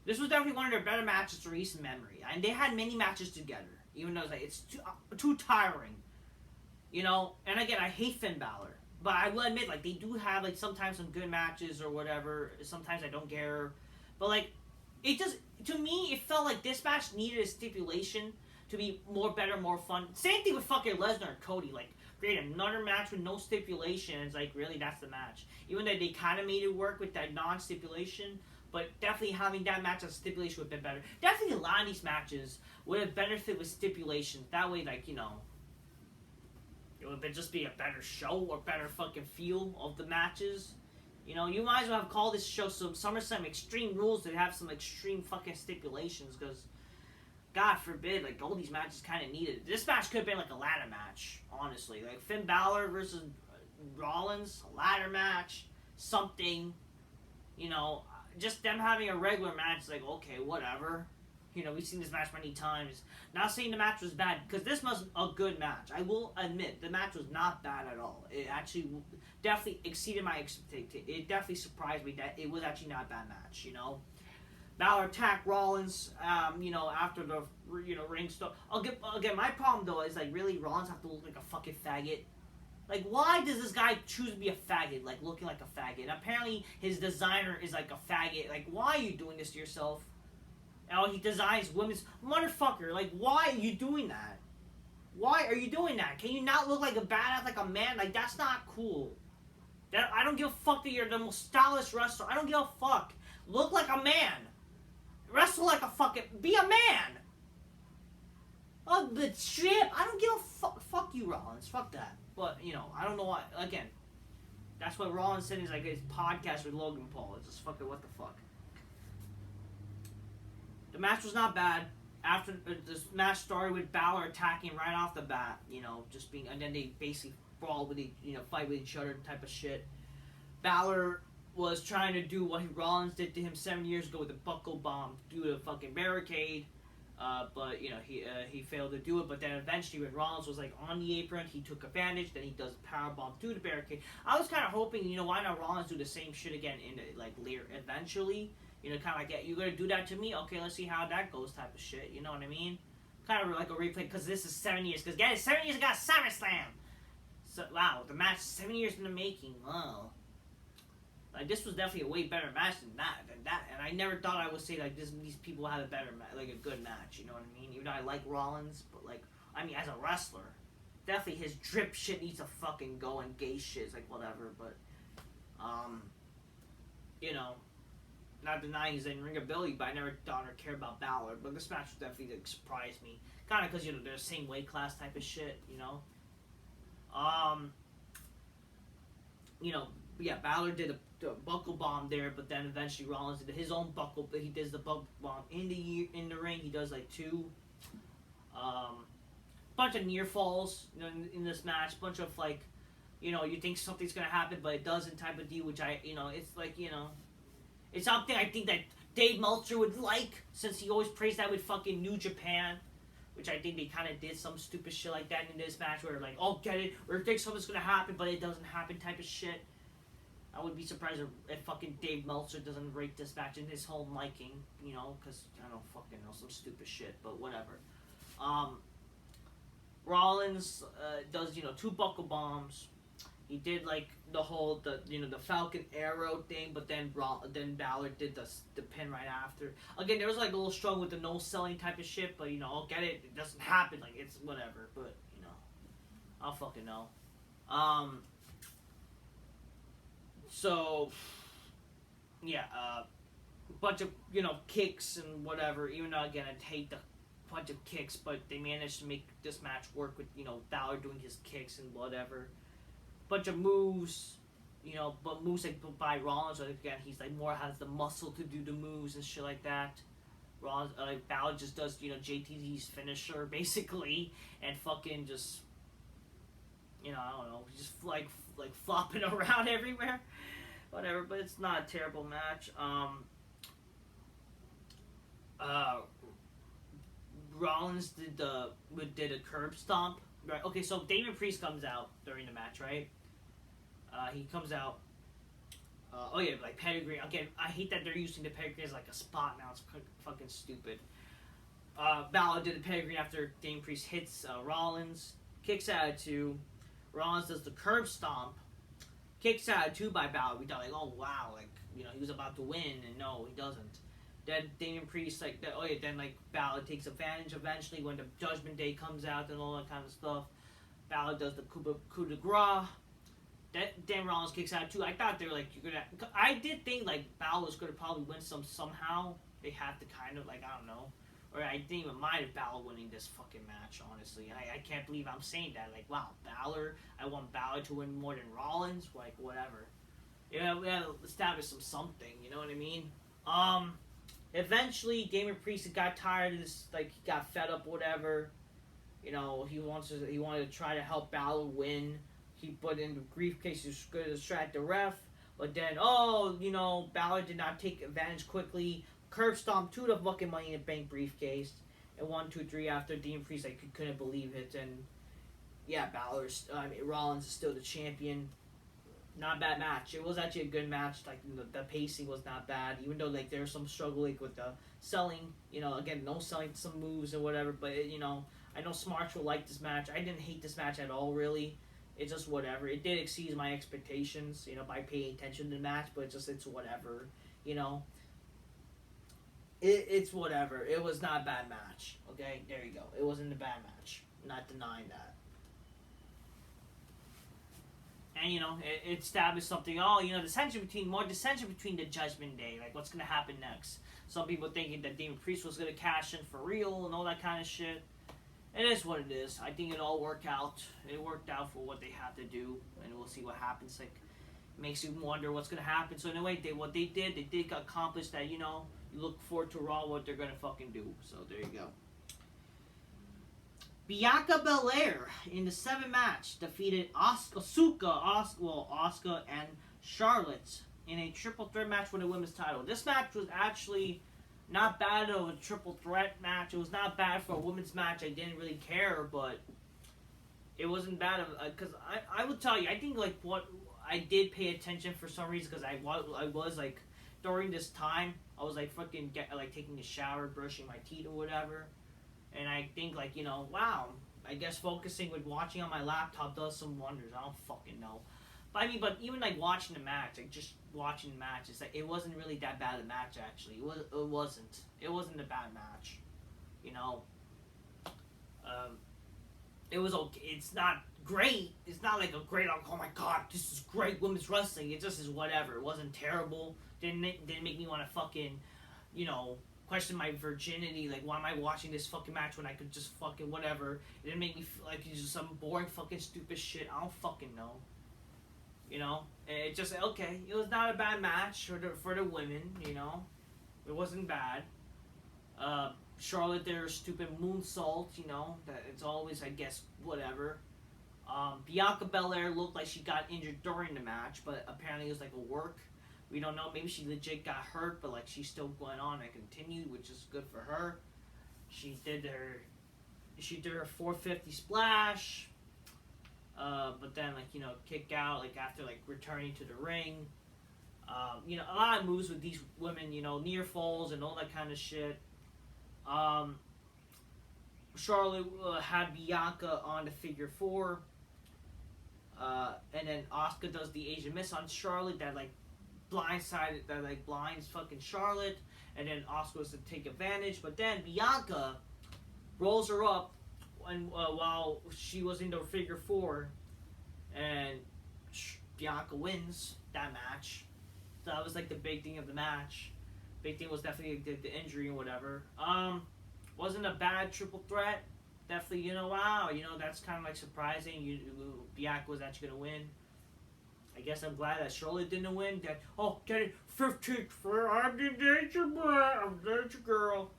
This was definitely one of their better matches to recent memory. And they had many matches together. Even though it's too tiring. You know, and again, I hate Finn Balor, but I will admit, like, they do have, like, sometimes some good matches or whatever. Sometimes I don't care, but, like, it just, to me, it felt like this match needed a stipulation to be better, more fun. Same thing with fucking Lesnar and Cody, like, create another match with no stipulation, it's like, really, that's the match. Even though they kind of made it work with that non-stipulation, but definitely having that match as stipulation would have been better. Definitely a lot of these matches would have benefited with stipulation. That way, like, you know, it would just be a better show or better fucking feel of the matches. You know, you might as well have called this show some SummerSlam Extreme Rules to have some extreme fucking stipulations, because God forbid, like, all these matches kind of needed. This match could have been like a ladder match, honestly. Like, Finn Balor versus Rollins, a ladder match, something. You know, just them having a regular match, like, okay, whatever. You know, we've seen this match many times. Not saying the match was bad, because this was a good match. I will admit, the match was not bad at all. It actually definitely exceeded my expectations. It definitely surprised me that it was actually not a bad match, you know. Balor attacked Rollins, you know, after the, you know, ring stuff. Again, my problem, though, is, like, really, Rollins have to look like a fucking faggot. Like, why does this guy choose to be a faggot, like, looking like a faggot? Apparently, his designer is, like, a faggot. Like, why are you doing this to yourself? Oh, he designs women's... Motherfucker, like, why are you doing that? Why are you doing that? Can you not look like a badass, like a man? Like, that's not cool. I don't give a fuck that you're the most stylish wrestler. I don't give a fuck. Look like a man. Wrestle like a fucking... Be a man! Oh, the shit! I don't give a fuck. Fuck you, Rollins. Fuck that. But, you know, I don't know why. Again, that's what Rollins said in his podcast with Logan Paul. It's just fucking what the fuck. The match was not bad. After this match started with Balor attacking right off the bat, you know, just being, and then they basically brawl with fight with each other type of shit. Balor was trying to do what Rollins did to him 7 years ago with the buckle bomb, do the fucking barricade, but you know he failed to do it. But then eventually, when Rollins was like on the apron, he took advantage. Then he does a power bomb through the barricade. I was kind of hoping, you know, why not Rollins do the same shit again in like later eventually. You know, kind of like, yeah, you're going to do that to me? Okay, let's see how that goes type of shit. You know what I mean? Kind of like a replay, because this is 7 years. Because, guys, 7 years ago, Summerslam. So, wow, the match is 7 years in the making. Wow. Like, this was definitely a way better match than that. And I never thought I would say, like, these people had a better like a good match. You know what I mean? Even though I like Rollins, but, like, I mean, as a wrestler, definitely his drip shit needs to fucking go, and gay shit is, like, whatever. But, you know, not denying his in-ring ability, but I never thought or cared about Balor. But this match definitely like, surprised me. Kind of because, you know, they're the same weight class type of shit, you know? You know, yeah, Balor did a buckle bomb there, but then eventually Rollins did his own buckle, but he does the buckle bomb in the ring. He does, like, two. bunch of near falls, you know, in this match. Bunch of like, you know, you think something's gonna happen, but it doesn't type of deal. Which it's like, it's something I think that Dave Meltzer would like, since he always praised that with fucking New Japan. Which I think they kind of did some stupid shit like that in this match, where like, oh, get it, or think something's gonna happen, but it doesn't happen, type of shit. I would be surprised if fucking Dave Meltzer doesn't rate this match in his whole liking, because I don't fucking know, some stupid shit, but whatever. Rollins does 2 buckle bombs. He did like the whole the Falcon Arrow thing, but then Balor did the pin right after. Again, there was like a little struggle with the no selling type of shit, but I'll get it. It doesn't happen, like it's whatever. But I'll fucking know. So yeah, bunch of kicks and whatever. Even though again I hate the bunch of kicks, but they managed to make this match work with Balor doing his kicks and whatever. Bunch of moves, but moves like by Rollins. Again, he's like more has the muscle to do the moves and shit like that. Rollins, Balor just does JTT's finisher basically, and fucking just I don't know, just like flopping around everywhere, whatever. But it's not a terrible match. Rollins did a curb stomp. Right. Okay, so Damon Priest comes out during the match, right? He comes out. Like pedigree. Again, I hate that they're using the pedigree as like a spot now. It's fucking stupid. Balor did the pedigree after Damon Priest hits Rollins. Kicks out at 2. Rollins does the curb stomp. Kicks out at 2 by Balor. We thought like, oh wow, like he was about to win, and no, he doesn't. Then Damon Priest then Balor takes advantage eventually when the Judgment Day comes out and all that kind of stuff. Balor does the coup de grace. Then Rollins kicks out too. I thought they were like, I did think like Balor was gonna probably win somehow. They had to kind of like, I don't know, or I didn't even mind if Balor winning this fucking match. Honestly, I can't believe I'm saying that. Like, wow, Balor. I want Balor to win more than Rollins. Like, whatever. We had to establish something. You know what I mean? Eventually, Damon Priest got tired of this. Like, he got fed up, whatever. He wanted to try to help Balor win. He put in the briefcase to distract the ref. But then, Balor did not take advantage quickly. Curb stomp to the fucking Money in the Bank briefcase. And 1, 2, 3 after Damon Priest, couldn't believe it. And yeah, Rollins is still the champion. Not a bad match. It was actually a good match. Like the pacing was not bad, even though there was some struggle with the selling. Again, no selling some moves and whatever. But I know Smarts will like this match. I didn't hate this match at all, really. It's just whatever. It did exceed my expectations, by paying attention to the match. But it's whatever, It's whatever. It was not a bad match. Okay, there you go. It wasn't a bad match. Not denying that. And it established something. Oh, more dissension between the Judgment Day. Like, what's gonna happen next? Some people thinking that Damon Priest was gonna cash in for real and all that kind of shit. It is what it is. I think it all worked out. It worked out for what they had to do, and we'll see what happens. Like, it makes you wonder what's gonna happen. So in a way, they did accomplish that. You look forward to Raw what they're gonna fucking do. So there you go. Bianca Belair in the 7th match defeated Asuka and Charlotte in a triple threat match for the women's title. This match was actually not bad of a triple threat match. It was not bad for a women's match. I didn't really care, but it wasn't bad because I will tell you, I think like what I did pay attention for some reason because I was like during this time I was like fucking taking a shower, brushing my teeth or whatever. And I think, wow, I guess focusing with watching on my laptop does some wonders. I don't fucking know. But even, watching the match, just watching the match, it's like, it wasn't really that bad a match, actually. It wasn't. It wasn't a bad match. It was okay. It's not great. It's not like a great, oh my god, this is great women's wrestling. It just is whatever. It wasn't terrible. Didn't make me want to fucking, question my virginity. Like, why am I watching this fucking match when I could just fucking whatever? It didn't make me feel like it's just some boring fucking stupid shit. I don't fucking know. It just, okay, it was not a bad match for the women, It wasn't bad. Charlotte did her stupid moonsault, that it's always, I guess, whatever. Bianca Belair looked like she got injured during the match, but apparently it was like a work. We don't know. Maybe she legit got hurt, but like she's still going on and continued, which is good for her. She did her 450 splash, but then kick out after returning to the ring. A lot of moves with these women, near falls and all that kind of shit. Charlotte had Bianca on the figure 4. And then Asuka does the Asian Miss on Charlotte that blindsided, that blinds fucking Charlotte. And then Asuka was to take advantage. But then Bianca rolls her up while she was in the figure 4. And Bianca wins that match. So that was the big thing of the match. Big thing was definitely the injury and whatever. Wasn't a bad triple threat. Definitely, wow, that's kind of surprising. Bianca was actually going to win. I guess I'm glad that Charlotte didn't win. That, get it, 15th for I'm the danger boy, I'm the danger girl.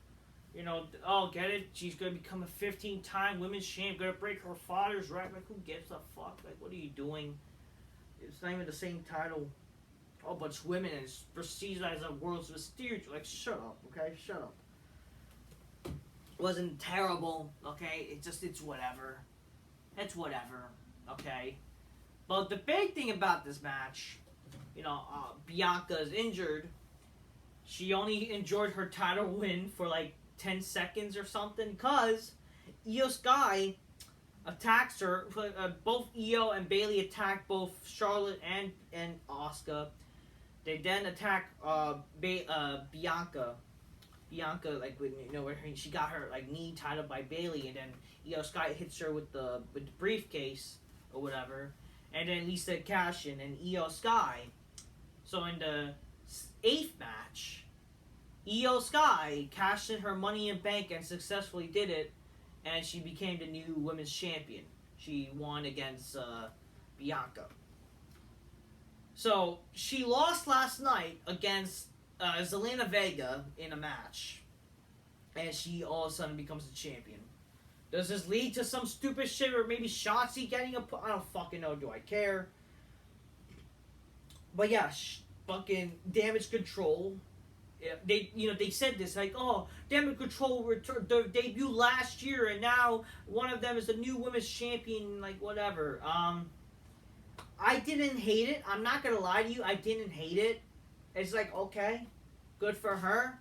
Get it? She's going to become a 15-time women's champ. Going to break her father's record. Who gives a fuck? What are you doing? It's not even the same title. Oh, but it's women and it's perceived as a world's mysterious. Shut up, okay? Shut up. Wasn't terrible, okay? It's whatever. It's whatever, okay? But the big thing about this match, Bianca's injured. She only enjoyed her title win for 10 seconds or something because Io Sky attacks her. Both Io and Bayley attack both Charlotte and Asuka. They then attack Bianca. Bianca, where she got her knee tied up by Bayley, and then Io Sky hits her with the briefcase or whatever, and then Lisa Cashin and Io Sky. So in the 8th match, Io Sky cashed in her Money in Bank and successfully did it, and she became the new women's champion. She won against Bianca. So she lost last night against Zelina Vega in a match, and she all of a sudden becomes the champion. Does this lead to some stupid shit, or maybe Shotzi getting I don't fucking know. Do I care? But yeah, fucking Damage Control. They said this Damage Control their debut last year, and now one of them is the new women's champion. Whatever. I didn't hate it. I'm not gonna lie to you. I didn't hate it. It's okay, good for her,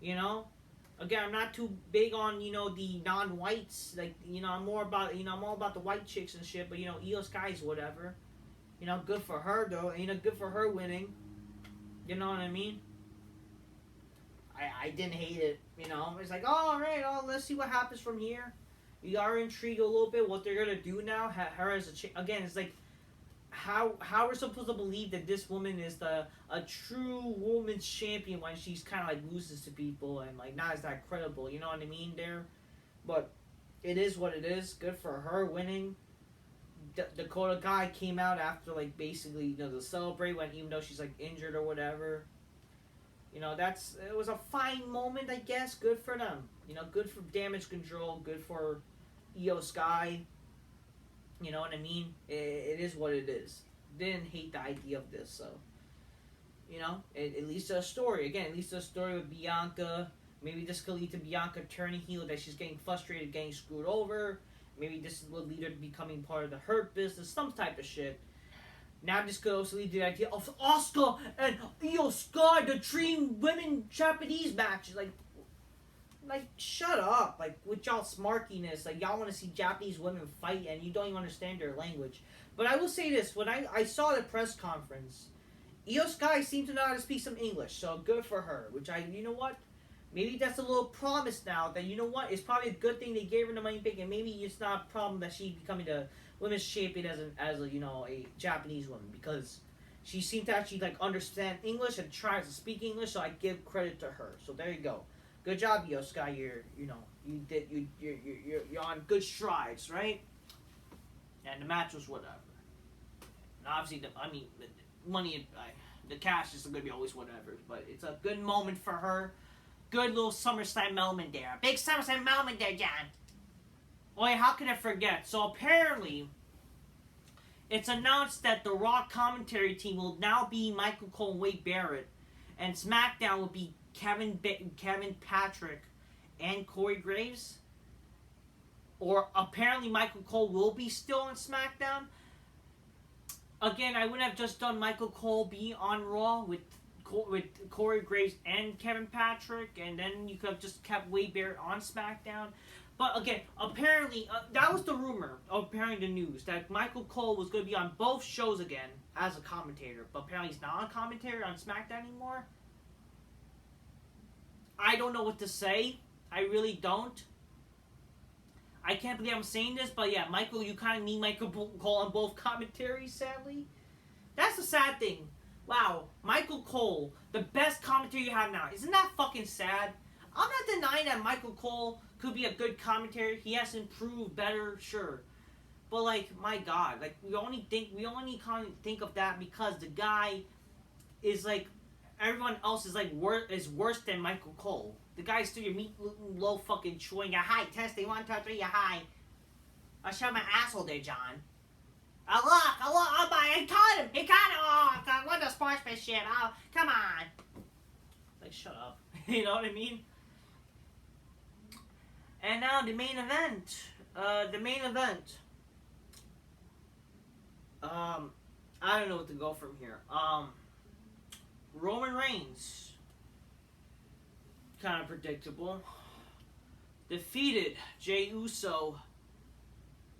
Again, I'm not too big on the non-whites. I'm more about I'm all about the white chicks and shit. But Io Sky's whatever. Good for her though. Good for her winning. You know what I mean? I didn't hate it. It's all right. Let's see what happens from here. We are intrigued a little bit what they're gonna do now. Her as again, it's how we're supposed to believe that this woman is a true woman's champion when she's kind of loses to people and not as that credible, you know what I mean there? But it is what it is. Good for her winning. Dakota Kai came out after basically to celebrate when even though she's injured or whatever. It was a fine moment, I guess. Good for them. Good for Damage Control. Good for Io Sky. You know what I mean? It is what it is. Didn't hate the idea of this, so. It leads to a story. Again, it leads to a story with Bianca. Maybe this could lead to Bianca turning heel, that she's getting frustrated, getting screwed over. Maybe this will lead her to becoming part of the Hurt Business, some type of shit. Now this could also lead to the idea of Asuka and Io Sky, the Dream Women Japanese matches. Shut up. With y'all smarkiness, y'all want to see Japanese women fight and you don't even understand their language. But I will say this, when I saw the press conference, Io Sky seemed to know how to speak some English, so good for her. Which you know what? Maybe that's a little promise now that, it's probably a good thing they gave her the money pick, and maybe it's not a problem that she's becoming the women's champion as a Japanese woman, because she seemed to actually understand English and tries to speak English, so I give credit to her. So there you go. Good job, Io Sky. You're on good strides, right? And the match was whatever. And obviously, the money, the cash is going to be always whatever. But it's a good moment for her. good little SummerSlam moment there. Big SummerSlam moment there, John. Oh, yeah, how could I forget? So apparently, it's announced that the Raw commentary team will now be Michael Cole and Wade Barrett, and SmackDown will be Kevin Patrick and Corey Graves. Or apparently Michael Cole will be still on SmackDown. Again, I wouldn't have just done Michael Cole be on Raw with Corey Graves and Kevin Patrick, and then you could have just kept Wade Barrett on SmackDown. But again, apparently, that was the rumor, apparently the news, that Michael Cole was going to be on both shows again as a commentator. But apparently he's not on commentary on SmackDown anymore. I don't know what to say. I really don't. I can't believe I'm saying this, but yeah, Michael, you kind of need Michael Cole on both commentaries, sadly. That's the sad thing. Wow, Michael Cole, the best commentator you have now. Isn't that fucking sad? I'm not denying that Michael Cole could be a good commentator. He has improved better, sure. But like, my God, like we only kind of think of that because the guy is like, everyone else is like worse than Michael Cole. The guy's still your meat low fucking chewing. Hi, testing 1, 2, 3. Hi. I showed my asshole there, John. Look, oh my, he caught him. Oh, God, what the sportsmanship? Oh, come on. Like, shut up. You know what I mean? And now the main event. I don't know what to go from here. Roman Reigns. Kind of predictable. Defeated Jey Uso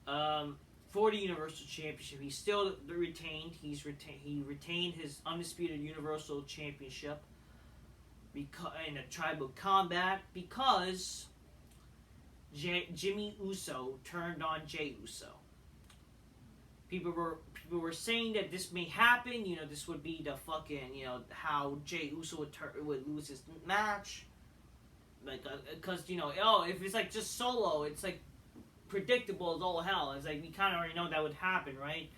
for the Universal Championship. He's still retained. He retained his undisputed Universal Championship in a tribal combat because Jimmy Uso turned on Jey Uso. People were saying that this may happen. You know, this would be the fucking, you know, how Jey Uso would lose his match. Like, because, you know, if it's like just solo, it's like predictable as all hell. It's like we kind of already know that would happen, right?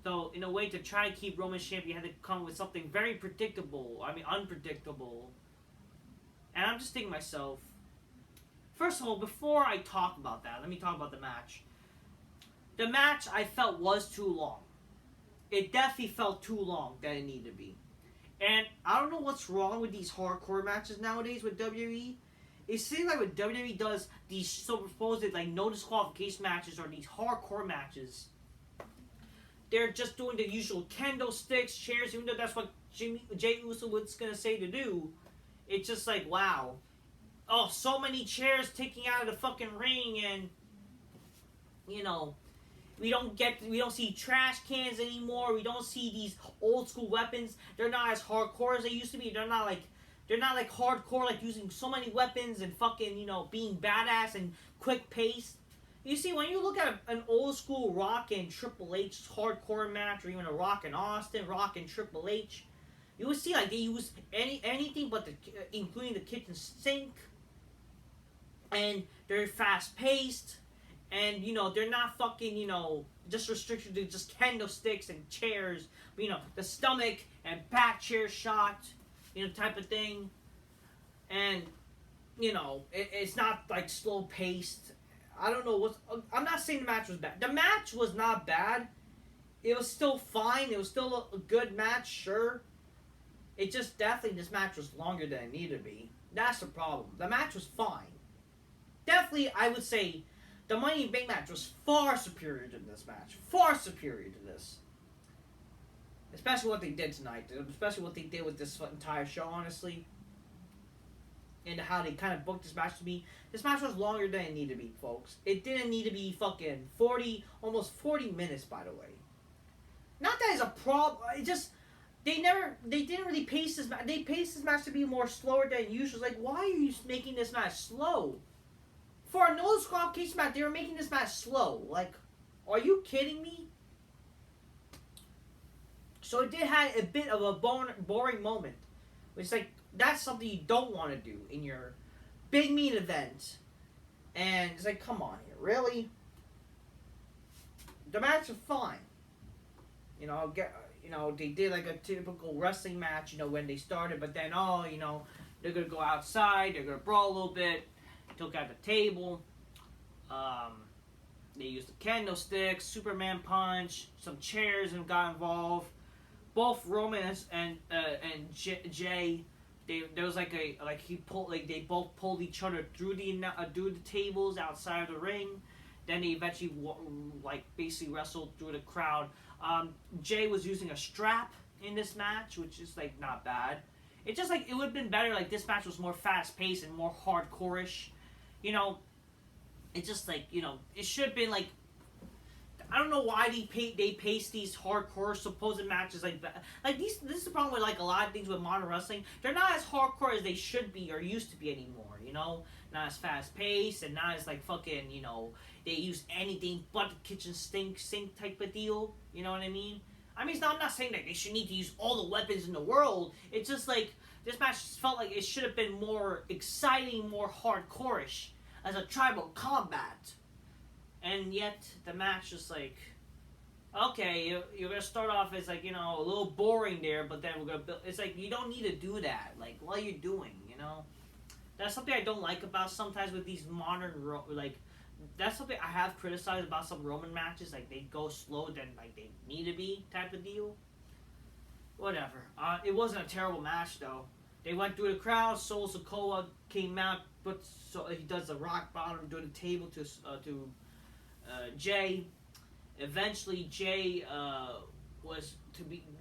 So, in a way, to try to keep Roman champion, you had to come with something very predictable. I mean, unpredictable. And I'm just thinking to myself, first of all, before I talk about that, let me talk about the match. The match, I felt, was too long. It definitely felt too long than it needed to be. And I don't know what's wrong with these hardcore matches nowadays with WWE. It seems like when WWE does these supposed like no disqualification matches or these hardcore matches, they're just doing the usual kendo sticks, chairs, even though that's what Jey Uso was gonna say to do. It's just like, wow. Oh, so many chairs taking out of the fucking ring, and you know, we don't see trash cans anymore. We don't see these old school weapons. They're not as hardcore as they used to be. They're not like hardcore, like using so many weapons and fucking, you know, being badass and quick paced. You see, when you look at an old school Rock and Triple H hardcore match, or even a Rock and Austin, Rock and Triple H, you would see like they use anything but including the kitchen sink, and they're fast paced, and you know they're not fucking, you know, just restricted to just kendo sticks and chairs, but, you know, the stomach and back chair shot, you know, type of thing. And, you know, it's not, like, slow-paced. I don't know I'm not saying the match was bad. The match was not bad. It was still fine. It was still a good match, sure. It just, definitely, this match was longer than it needed to be. That's the problem. The match was fine. Definitely, I would say, the Money in the Bank match was far superior to this match. Far superior to this. Especially what they did tonight. Especially what they did with this entire show, honestly. And how they kind of booked this match to be. This match was longer than it needed to be, folks. It didn't need to be fucking almost 40 minutes, by the way. Not that it's a problem. It just, they didn't really pace this match. They paced this match to be more slower than usual. It's like, why are you making this match slow? For a no disqualification match, they were making this match slow. Like, are you kidding me? So it did have a bit of a boring moment. Which, like, that's something you don't want to do in your big meat event. And it's like, come on here, really? The match was fine. You know, they did like a typical wrestling match, you know, when they started, but then, They're gonna go outside. They're gonna brawl a little bit. Took out the table. They used the candlesticks, Superman punch, some chairs, and got involved. Both Roman and Jey, there was they both pulled each other through the tables outside of the ring. Then they eventually basically wrestled through the crowd. Jey was using a strap in this match, which is like not bad. It's just like it would have been better. Like this match was more fast paced and more hardcore-ish. You know, it's just like it should have been like. I don't know why they pace these hardcore supposed matches like that. Like this is the problem with like a lot of things with modern wrestling. They're not as hardcore as they should be or used to be anymore. Not as fast paced and not as like fucking they use anything but the kitchen sink type of deal. You know what I mean? I'm not saying that they should need to use all the weapons in the world. It's just like this match felt like it should have been more exciting, more hardcore-ish as a tribal combat. And yet the match is like, okay, you're gonna start off as like a little boring there, but then we're gonna build. It's like you don't need to do that. Like what are you doing? That's something I don't like about sometimes with these modern that's something I have criticized about some Roman matches. Like they go slow than like they need to be type of deal. Whatever. It wasn't a terrible match though. They went through the crowd. Solo Sikoa came out, but he does the rock bottom through the table to Jey. Eventually, Jey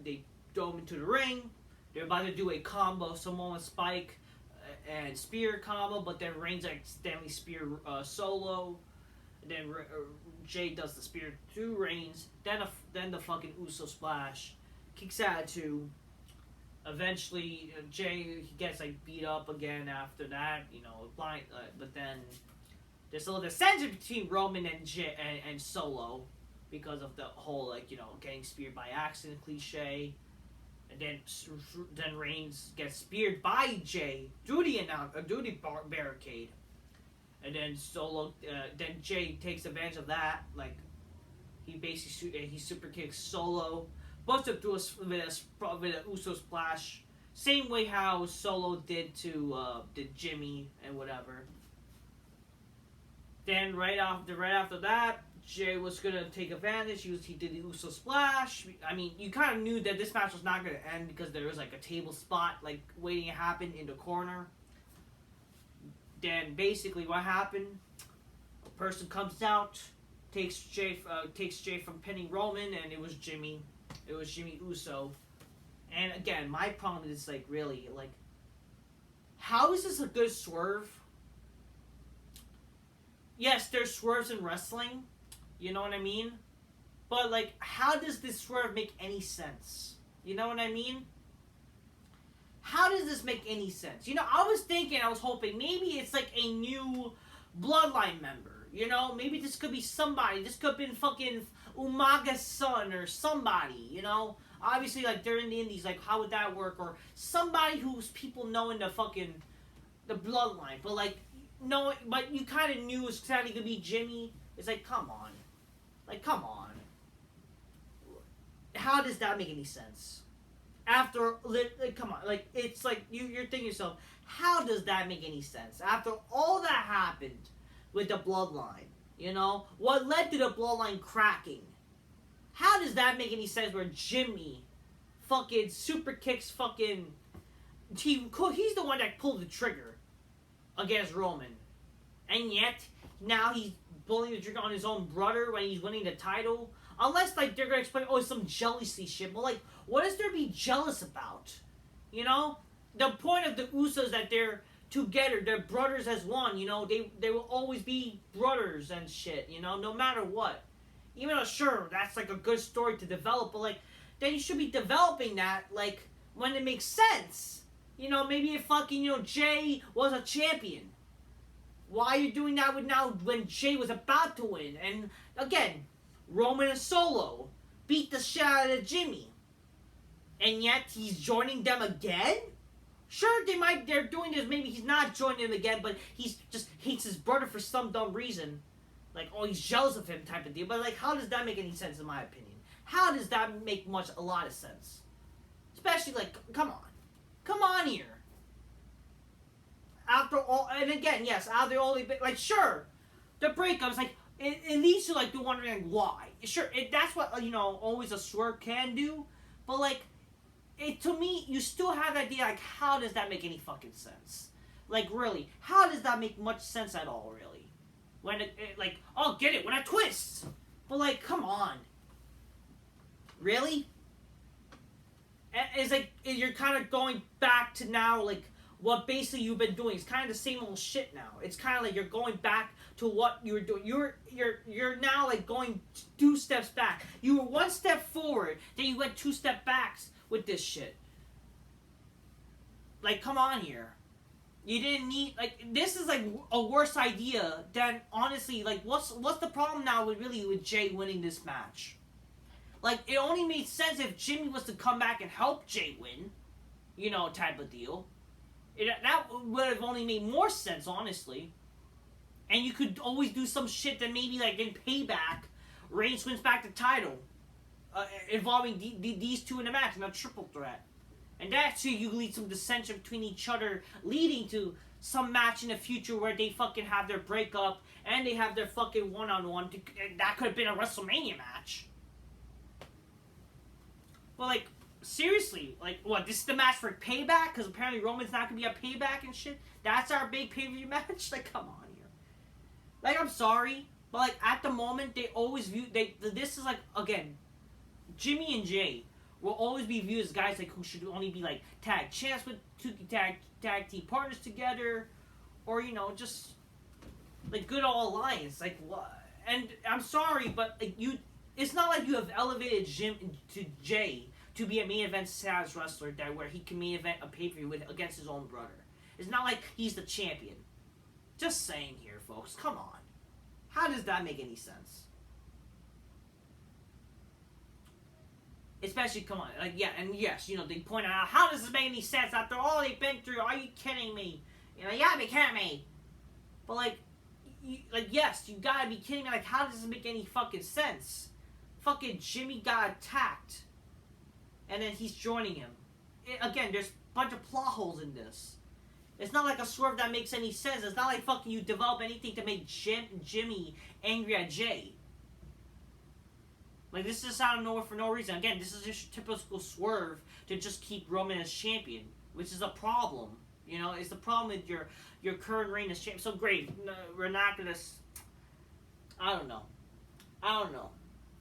they throw him into the ring. They're about to do a combo, Samoan Spike and Spear combo, but then Reigns accidentally spear Solo. Then Jey does the spear to Reigns. Then the fucking Uso splash, kicks out at 2. Eventually, Jey he gets like beat up again after that. Blind, but then. There's a little dissension between Roman and Solo because of the whole getting speared by accident cliche, and then Reigns gets speared by Jey through the barricade, and then then Jey takes advantage of that. Like he basically he super kicks Solo, busts up through with a Uso splash, same way how Solo did to Jimmy and whatever. Then right after that, Jey was gonna take advantage. He did the Uso splash. I mean, you kind of knew that this match was not gonna end because there was like a table spot like waiting to happen in the corner. Then basically what happened? A person comes out, takes Jey from pinning Roman, and it was Jimmy Uso. And again, my problem is like really like, how is this a good swerve? Yes, there's swerves in wrestling, you know what I mean? But, like, how does this swerve make any sense? You know what I mean? How does this make any sense? I was hoping, maybe it's, like, a new Bloodline member, Maybe this could be somebody. This could have been fucking Umaga's son or somebody, Obviously, like, they're in the Indies, like, how would that work? Or somebody who's people know in the Bloodline. But, like, no, but you kind of knew it's sadly going to be Jimmy. It's like, come on. Like, come on. How does that make any sense? Come on. Like, it's like, you're thinking to yourself, how does that make any sense? After all that happened with the Bloodline, what led to the Bloodline cracking? How does that make any sense where Jimmy fucking super kicks fucking... He's the one that pulled the trigger against Roman, and yet now he's pulling the trigger on his own brother when he's winning the title. Unless like they're gonna explain, it's some jealousy shit. But like, what is there to be jealous about? The point of the Usos that they're together, they're brothers as one. They will always be brothers and shit. No matter what. Even though sure that's like a good story to develop, but like then you should be developing that like when it makes sense. Maybe if fucking, Jey was a champion. Why are you doing that when Jey was about to win? And again, Roman and Solo beat the shit out of Jimmy. And yet he's joining them again? Sure, they're doing this, maybe he's not joining them again, but he just hates his brother for some dumb reason. Like, he's jealous of him type of deal. But like, how does that make any sense in my opinion? How does that make a lot of sense? Especially like, come on here. after all, and again, yes, after all, like, sure, the breakups, like, it leads to, like, the wondering, like, why. Sure, that's what, you know, always a swerve can do, but, like, to me, you still have that idea, like, how does that make any fucking sense? Like, really, how does that make much sense at all, really? When like, oh, get it, when it twists! But, like, come on. Really? It's like, you're kind of going back to now, like, what basically you've been doing. It's kind of the same old shit now. It's kind of like you're going back to what you were doing. You're now, like, going 2 steps back. You were 1 step forward, then you went 2 step backs with this shit. Like, come on here. You didn't need, like, this is, like, a worse idea than, honestly, like, what's the problem now with Jey winning this match? Like, it only made sense if Jimmy was to come back and help Jey win, you know, type of deal. That would have only made more sense, honestly. And you could always do some shit that maybe, like, in Payback, Reigns wins back the title, involving these two in a match in a triple threat. And that's who you lead some dissension between each other, leading to some match in the future where they fucking have their breakup and they have their fucking one-on-one. That could have been a WrestleMania match. But, like, seriously, like, what, this is the match for Payback? Because apparently Roman's not going to be a Payback and shit? That's our big pay-per-view match? Like, come on here. Like, I'm sorry, but, like, at the moment, they always view, this is, like, again, Jimmy and Jey will always be viewed as guys, like, who should only be, like, tag champs with two tag team partners together, or, you know, just, like, good old alliance. Like, what? And I'm sorry, but, like, it's not like you have elevated Jey to be a main event status wrestler that where he can main event a pay-per-view against his own brother. It's not like he's the champion. Just saying here, folks. Come on. How does that make any sense? Especially, come on, like, yeah, and yes, you know, they point out, how does this make any sense after all they've been through? Are you kidding me? You know, you gotta be kidding me. But, like, yes, you gotta be kidding me. Like, how does this make any fucking sense? Fucking Jimmy got attacked. And then he's joining him. Again, there's a bunch of plot holes in this. It's not like a swerve that makes any sense. It's not like fucking you develop anything to make Jimmy angry at Jey. Like, this is out of nowhere for no reason. Again, this is just a typical swerve to just keep Roman as champion, which is a problem. You know, it's the problem with your current reign as champion. So great, no, we're not gonna. I don't know.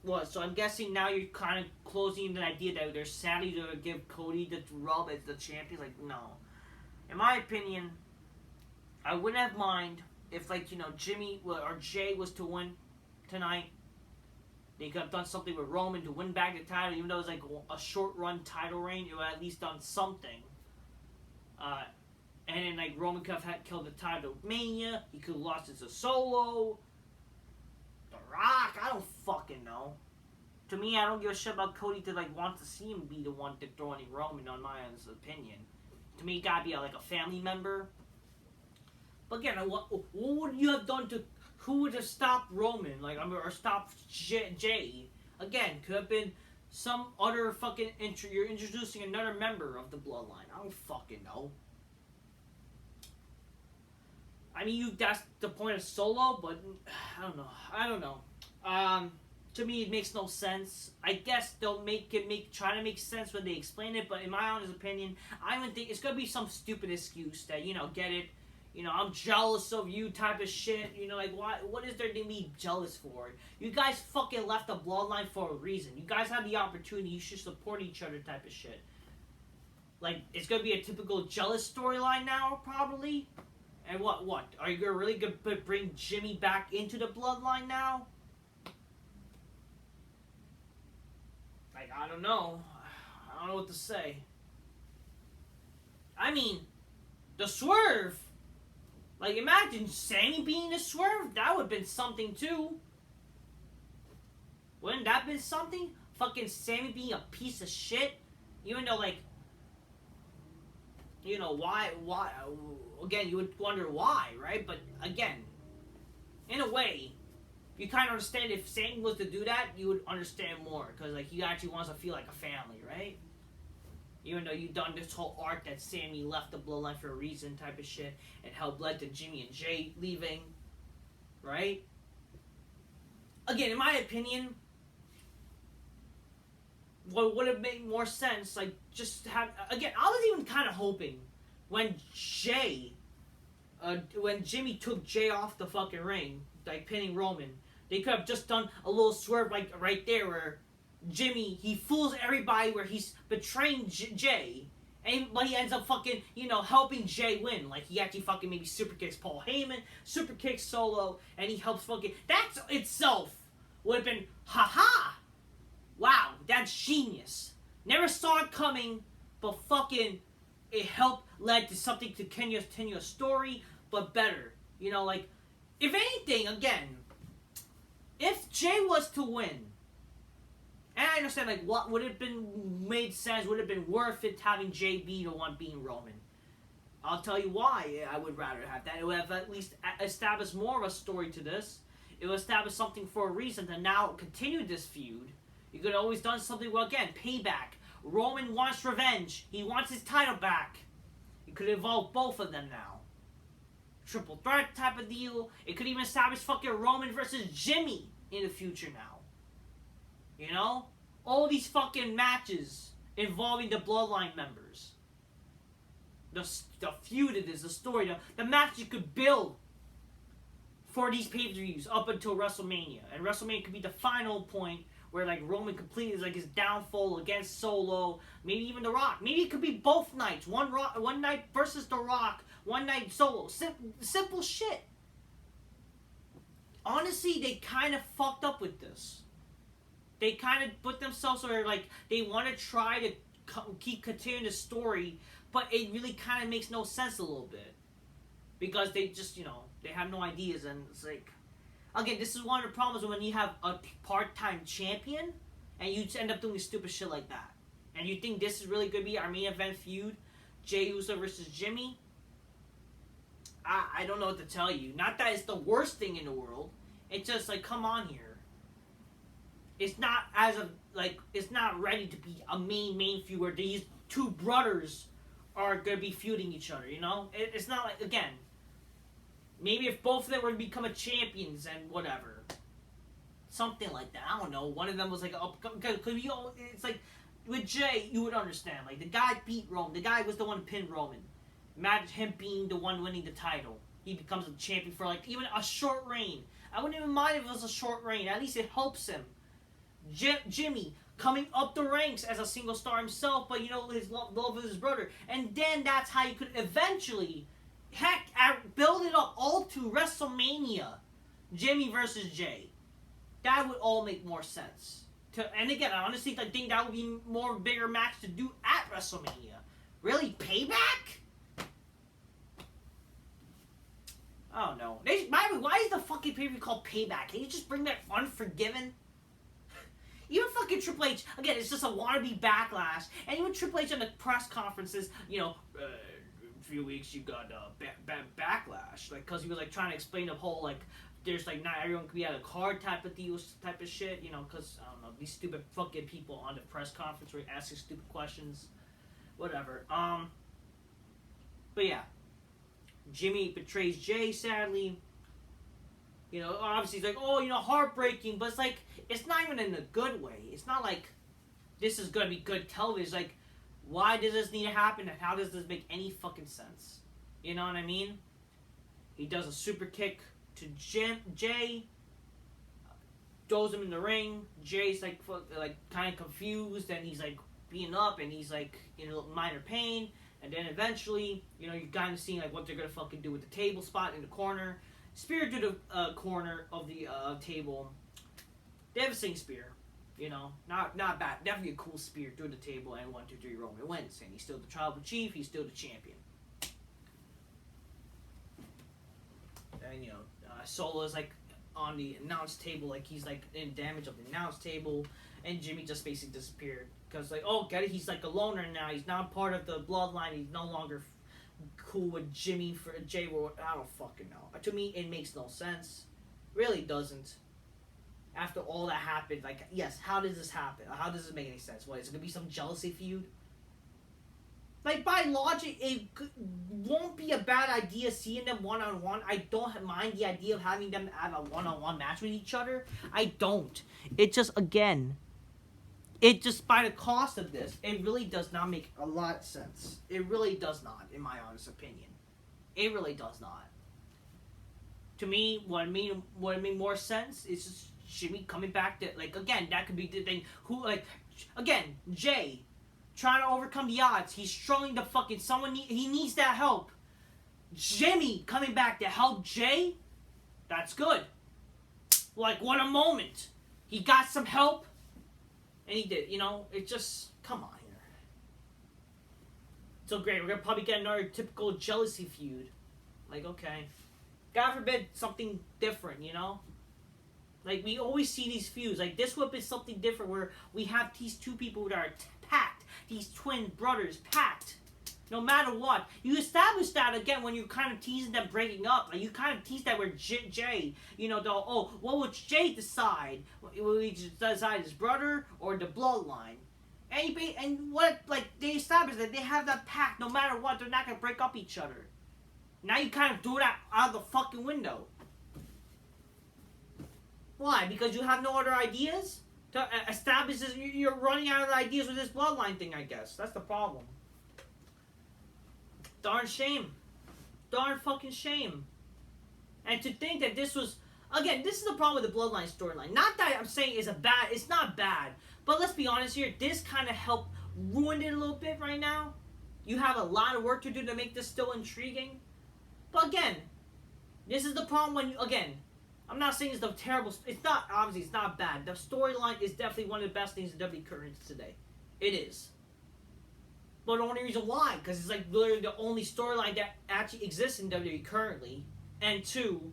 What? So I'm guessing now you're kind of closing the idea that they're sadly to give Cody the rub as the champion. Like, no. In my opinion, I wouldn't have mind if, like, you know, Jimmy or Jey was to win tonight. They could have done something with Roman to win back the title, even though it was like a short run title reign. It would have at least done something. And then, like, Roman could have killed the title at Mania. He could have lost it to Solo. The Rock. I don't fucking know. To me, I don't give a shit about Cody to, like, want to see him be the one to throw any Roman, on my honest opinion. To me, it gotta be like a family member. But again, what would you have done to? Who would have stopped Roman, like, or stopped Jey? Again, could have been some other fucking you're introducing another member of the bloodline. I don't fucking know. I mean, that's the point of Solo, but I don't know. To me, it makes no sense. I guess they'll try to make sense when they explain it, but in my honest opinion, I even think it's gonna be some stupid excuse that, you know, get it. You know, I'm jealous of you type of shit. You know, like, what is there to be jealous for? You guys fucking left the bloodline for a reason. You guys have the opportunity. You should support each other type of shit. Like, it's going to be a typical jealous storyline now, probably. And what? Are you really going to bring Jimmy back into the bloodline now? Like, I don't know. I don't know what to say. I mean, the swerve. Like, imagine Sammy being a swerve. That would have been something, too. Wouldn't that have been something? Fucking Sammy being a piece of shit. Even though, like, you know, why, again, you would wonder why, right? But, again, in a way, you kind of understand if Sammy was to do that, you would understand more. Because, like, he actually wants to feel like a family, right? Even though you've done this whole arc that Sammy left the bloodline for a reason type of shit and helped led to Jimmy and Jey leaving. Right? Again, in my opinion, what would have made more sense, like, just have... Again, I was even kind of hoping when when Jimmy took Jey off the fucking ring, like, pinning Roman, they could have just done a little swerve, like, right there where Jimmy, he fools everybody where he's betraying Jey, but he ends up fucking, helping Jey win. Like, he actually fucking maybe super kicks Paul Heyman, super kicks Solo, and he helps fucking... That itself would have been, haha! Wow, that's genius. Never saw it coming, but fucking it led to something to continue a story, but better. Like, if anything, again, if Jey was to win, and I understand, like, what would have been made sense, would have been worth it having Jey be the one being Roman. I'll tell you why I would rather have that. It would have at least established more of a story to this. It would establish something for a reason to now continue this feud. You could have always done something, well, again, payback. Roman wants revenge. He wants his title back. You could involve both of them now. Triple threat type of deal. It could even establish fucking Roman versus Jimmy in the future now. All these fucking matches involving the Bloodline members. The feud it is, the story, the match you could build for these pay-per-views up until WrestleMania. And WrestleMania could be the final point where, like, Roman completely is, like, his downfall against Solo, maybe even The Rock. Maybe it could be both nights. One night versus The Rock, one night Solo. Simple shit. Honestly, they kind of fucked up with this. They kind of put themselves where, like, they want to try to keep continuing the story, but it really kind of makes no sense a little bit. Because they just, they have no ideas, and it's like... Again, this is one of the problems when you have a part-time champion and you end up doing stupid shit like that. And you think this is really going to be our main event feud? Jey Uso versus Jimmy? I don't know what to tell you. Not that it's the worst thing in the world. It's just like, come on here. It's not it's not ready to be a main feud where these two brothers are going to be feuding each other, It's not like, again... Maybe if both of them were to become champions and whatever. Something like that. I don't know. One of them was like, it's like, with Jey, you would understand. Like, the guy beat Roman. The guy was the one who pinned Roman. Imagine him being the one winning the title. He becomes a champion for, like, even a short reign. I wouldn't even mind if it was a short reign. At least it helps him. Jimmy coming up the ranks as a single star himself, but, his love of his brother. And then that's how you could eventually... Heck, build it up all to WrestleMania. Jimmy versus Jey. That would all make more sense. And again, I honestly think that would be more bigger match to do at WrestleMania. Really? Payback? I don't know. By the way, why is the fucking pay-per-view called Payback? Can you just bring that Unforgiven? Even fucking Triple H, again, it's just a wannabe backlash. And even Triple H on the press conferences, few weeks you got backlash, like, because he was like trying to explain the whole, like, there's like not everyone can be at a card type of deals type of shit, because I don't know, these stupid fucking people on the press conference were asking stupid questions, whatever. But yeah, Jimmy betrays Jey, sadly. Obviously he's like, oh, heartbreaking, but it's like, it's not even in a good way. It's not like this is gonna be good television. It's like, why does this need to happen, and how does this make any fucking sense? You know what I mean? He does a super kick to Jey, throws him in the ring. Jay's like kind of confused, and he's like beating up, and he's like in a minor pain. And then eventually, you're kind of seeing like what they're gonna fucking do with the table spot in the corner. Spear to the corner of the table. Devastating spear. Not bad. Definitely a cool spear through the table, and 1, 2, 3 Roman wins. And he's still the tribal chief, he's still the champion. And, Solo is, like, on the announce table, like, he's, like, in damage of the announce table, and Jimmy just basically disappeared. Because, like, oh, get it, he's, like, a loner now, he's not part of the bloodline, he's no longer cool with Jey, I don't fucking know. To me, it makes no sense. Really doesn't. After all that happened, like, yes, how does this happen? How does this make any sense? What, is it going to be some jealousy feud? Like, by logic, won't be a bad idea seeing them one-on-one. I don't mind the idea of having them have a one-on-one match with each other. I don't. It just, again, it just, by the cost of this, it really does not make a lot of sense. It really does not, in my honest opinion. It really does not. To me, what made more sense is just Jimmy coming back to, like, again, that could be the thing. Who, like, again, Jey trying to overcome the odds. He's struggling to fucking he needs that help. Jimmy coming back to help Jey, that's good. Like, what a moment. He got some help, and he did, it just, come on here. So great, we're gonna probably get another typical jealousy feud. Like, okay. God forbid something different, Like, we always see these feuds. Like, this would be something different where we have these two people that are packed. These twin brothers packed. No matter what. You establish that, again, when you're kind of teasing them breaking up. Like, you kind of tease that with Jey. What would Jey decide? Will he decide his brother or the bloodline? And what, like, they establish that they have that pact. No matter what, they're not going to break up each other. Now you kind of threw that out of the fucking window. Why? Because you have no other ideas? To establish this, you're running out of ideas with this bloodline thing, I guess. That's the problem. Darn shame. Darn fucking shame. And to think that this was... Again, this is the problem with the bloodline storyline. Not that I'm saying it's not bad. But let's be honest here. This kind of helped ruin it a little bit right now. You have a lot of work to do to make this still intriguing. But again, this is the problem when I'm not saying it's the terrible... It's not, obviously, it's not bad. The storyline is definitely one of the best things in WWE currently today. It is. But the only reason why, because it's like literally the only storyline that actually exists in WWE currently. And two,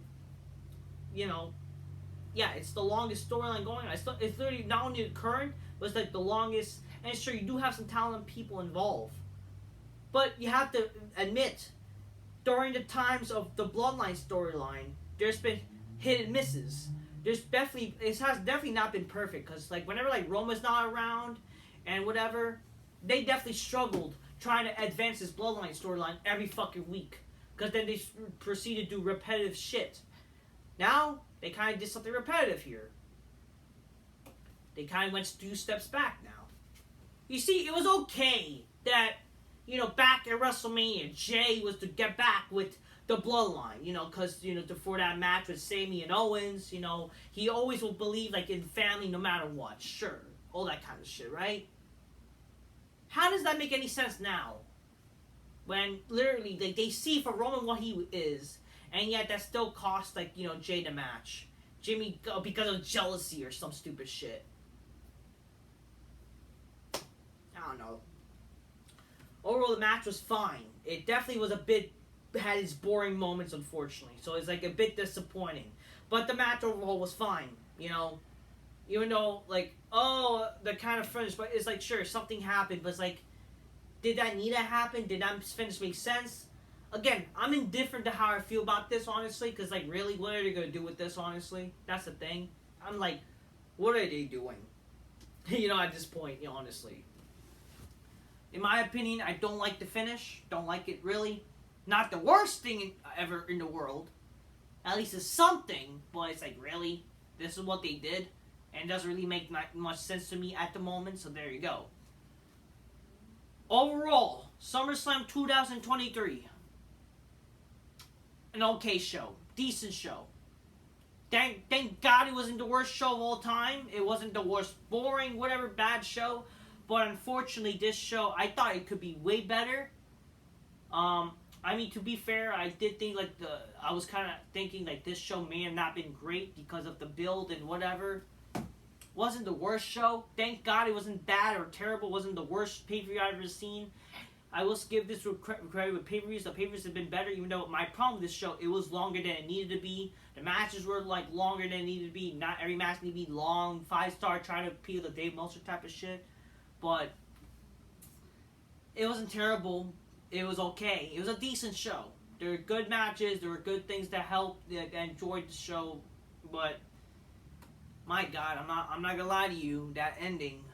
it's the longest storyline going on. It's literally not only the current, but it's like the longest. And sure, you do have some talented people involved. But you have to admit, during the times of the Bloodline storyline, there's been hit and misses. It has definitely not been perfect, because like whenever like Roman's not around and whatever, they definitely struggled trying to advance this Bloodline storyline every fucking week, because then they proceed to do repetitive shit. Now they kind of did something repetitive here. They kind of went 2 steps back now. You see, it was okay that back at WrestleMania, Jey was to get back with the Bloodline, because, for that match with Sami and Owens, he always will believe, like, in family no matter what. Sure. All that kind of shit, right? How does that make any sense now? When, literally, like, they see for Roman what he is, and yet that still costs, like, Jey the match. Jimmy, because of jealousy or some stupid shit. I don't know. Overall, the match was fine. It definitely was had its boring moments, unfortunately. So it's like a bit disappointing. But the match overall was fine, Even though, like, the kind of finish, but it's like, sure, something happened, but it's like, did that need to happen? Did that finish make sense? Again, I'm indifferent to how I feel about this, honestly, because, like, really, what are they going to do with this, honestly? That's the thing. I'm like, what are they doing? At this point, honestly. In my opinion, I don't like the finish. Don't like it, really. Not the worst thing ever in the world. At least it's something, but it's like, really? This is what they did? And it doesn't really make much sense to me at the moment, so there you go. Overall, SummerSlam 2023. An okay show. Decent show. Thank God it wasn't the worst show of all time. It wasn't the worst, boring, whatever, bad show. But unfortunately, this show, I thought it could be way better. To be fair, I did think, like, I was kind of thinking, like, this show may have not been great because of the build and whatever. Wasn't the worst show. Thank God it wasn't bad or terrible. Wasn't the worst pay-per-view I've ever seen. I will give this credit with pay-per-views. The pay-per-views have been better, even though my problem with this show, it was longer than it needed to be. The matches were, like, longer than it needed to be. Not every match needed to be long, 5-star, trying to appeal the Dave Meltzer type of shit. But it wasn't terrible. It was okay. It was a decent show. There were good matches. There were good things that helped. I enjoyed the show. But my God, I'm not gonna lie to you. That ending,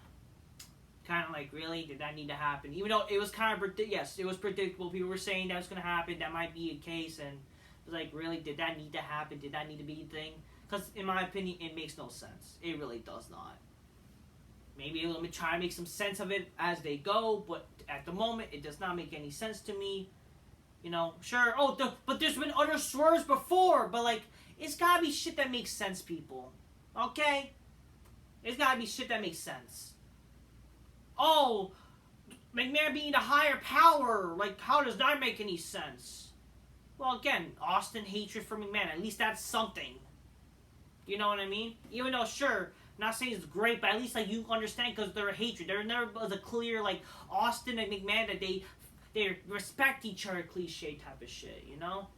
Kind of like, really? Did that need to happen? Even though it was kind of, yes, it was predictable. People were saying that was going to happen. That might be a case. And it was like, really? Did that need to happen? Did that need to be a thing? Because in my opinion, it makes no sense. It really does not. Maybe let me try to make some sense of it as they go. But at the moment, it does not make any sense to me. You know, sure. Oh, but there's been other swerves before. But like, it's got to be shit that makes sense, people. Okay? It's got to be shit that makes sense. Oh, McMahon being the higher power. Like, how does that make any sense? Well, again, Austin hatred for McMahon. At least that's something. You know what I mean? Even though, sure, I'm not saying it's great, but at least like you understand because they're a hatred. There never was a clear like Austin and McMahon that they respect each other cliche type of shit. You know?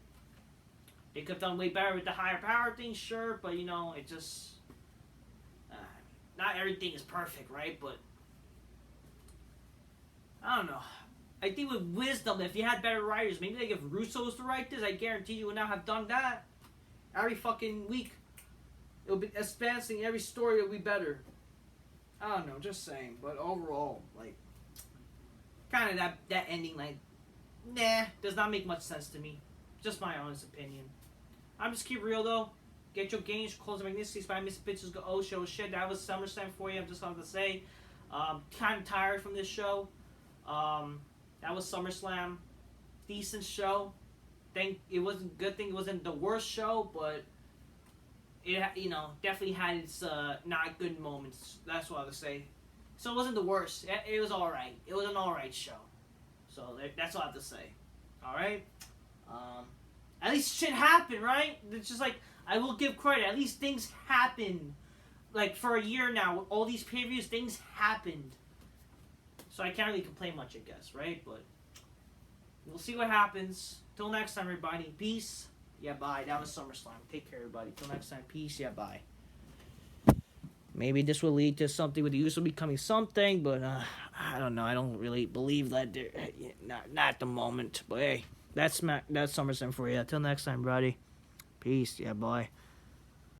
They could have done way better with the higher power thing, sure, but you know, it just not everything is perfect, right? But I don't know. I think with wisdom, if you had better writers, maybe like if Russo's to write this, I guarantee you would not have done that. Every fucking week, it would be advancing. Every story would be better. I don't know, just saying. But overall, like, kind of that ending, like, nah, does not make much sense to me. Just my honest opinion. I'm just keep real though. Get your games, close the magnicity, by Miss Bitches go oh show shit. That was SummerSlam for you. I'm just going to say, kind of tired from this show. That was SummerSlam. Decent show. Think it wasn't good thing. It wasn't the worst show, but it definitely had its not good moments. That's what I would say. So it wasn't the worst. It was all right. It was an all right show. So that's all I have to say. All right. At least shit happened, right? It's just like I will give credit. At least things happened. Like for a year now, all these previews, things happened. So I can't really complain much, I guess, right? But we'll see what happens. Till next time, everybody. Peace. Yeah, bye. That was SummerSlam. Take care, everybody. Till next time. Peace. Yeah, bye. Maybe this will lead to something with the Uso becoming something, but I don't know. I don't really believe that. Not at the moment. But hey, that's SummerSlam for you. Till next time, buddy. Peace. Yeah, bye.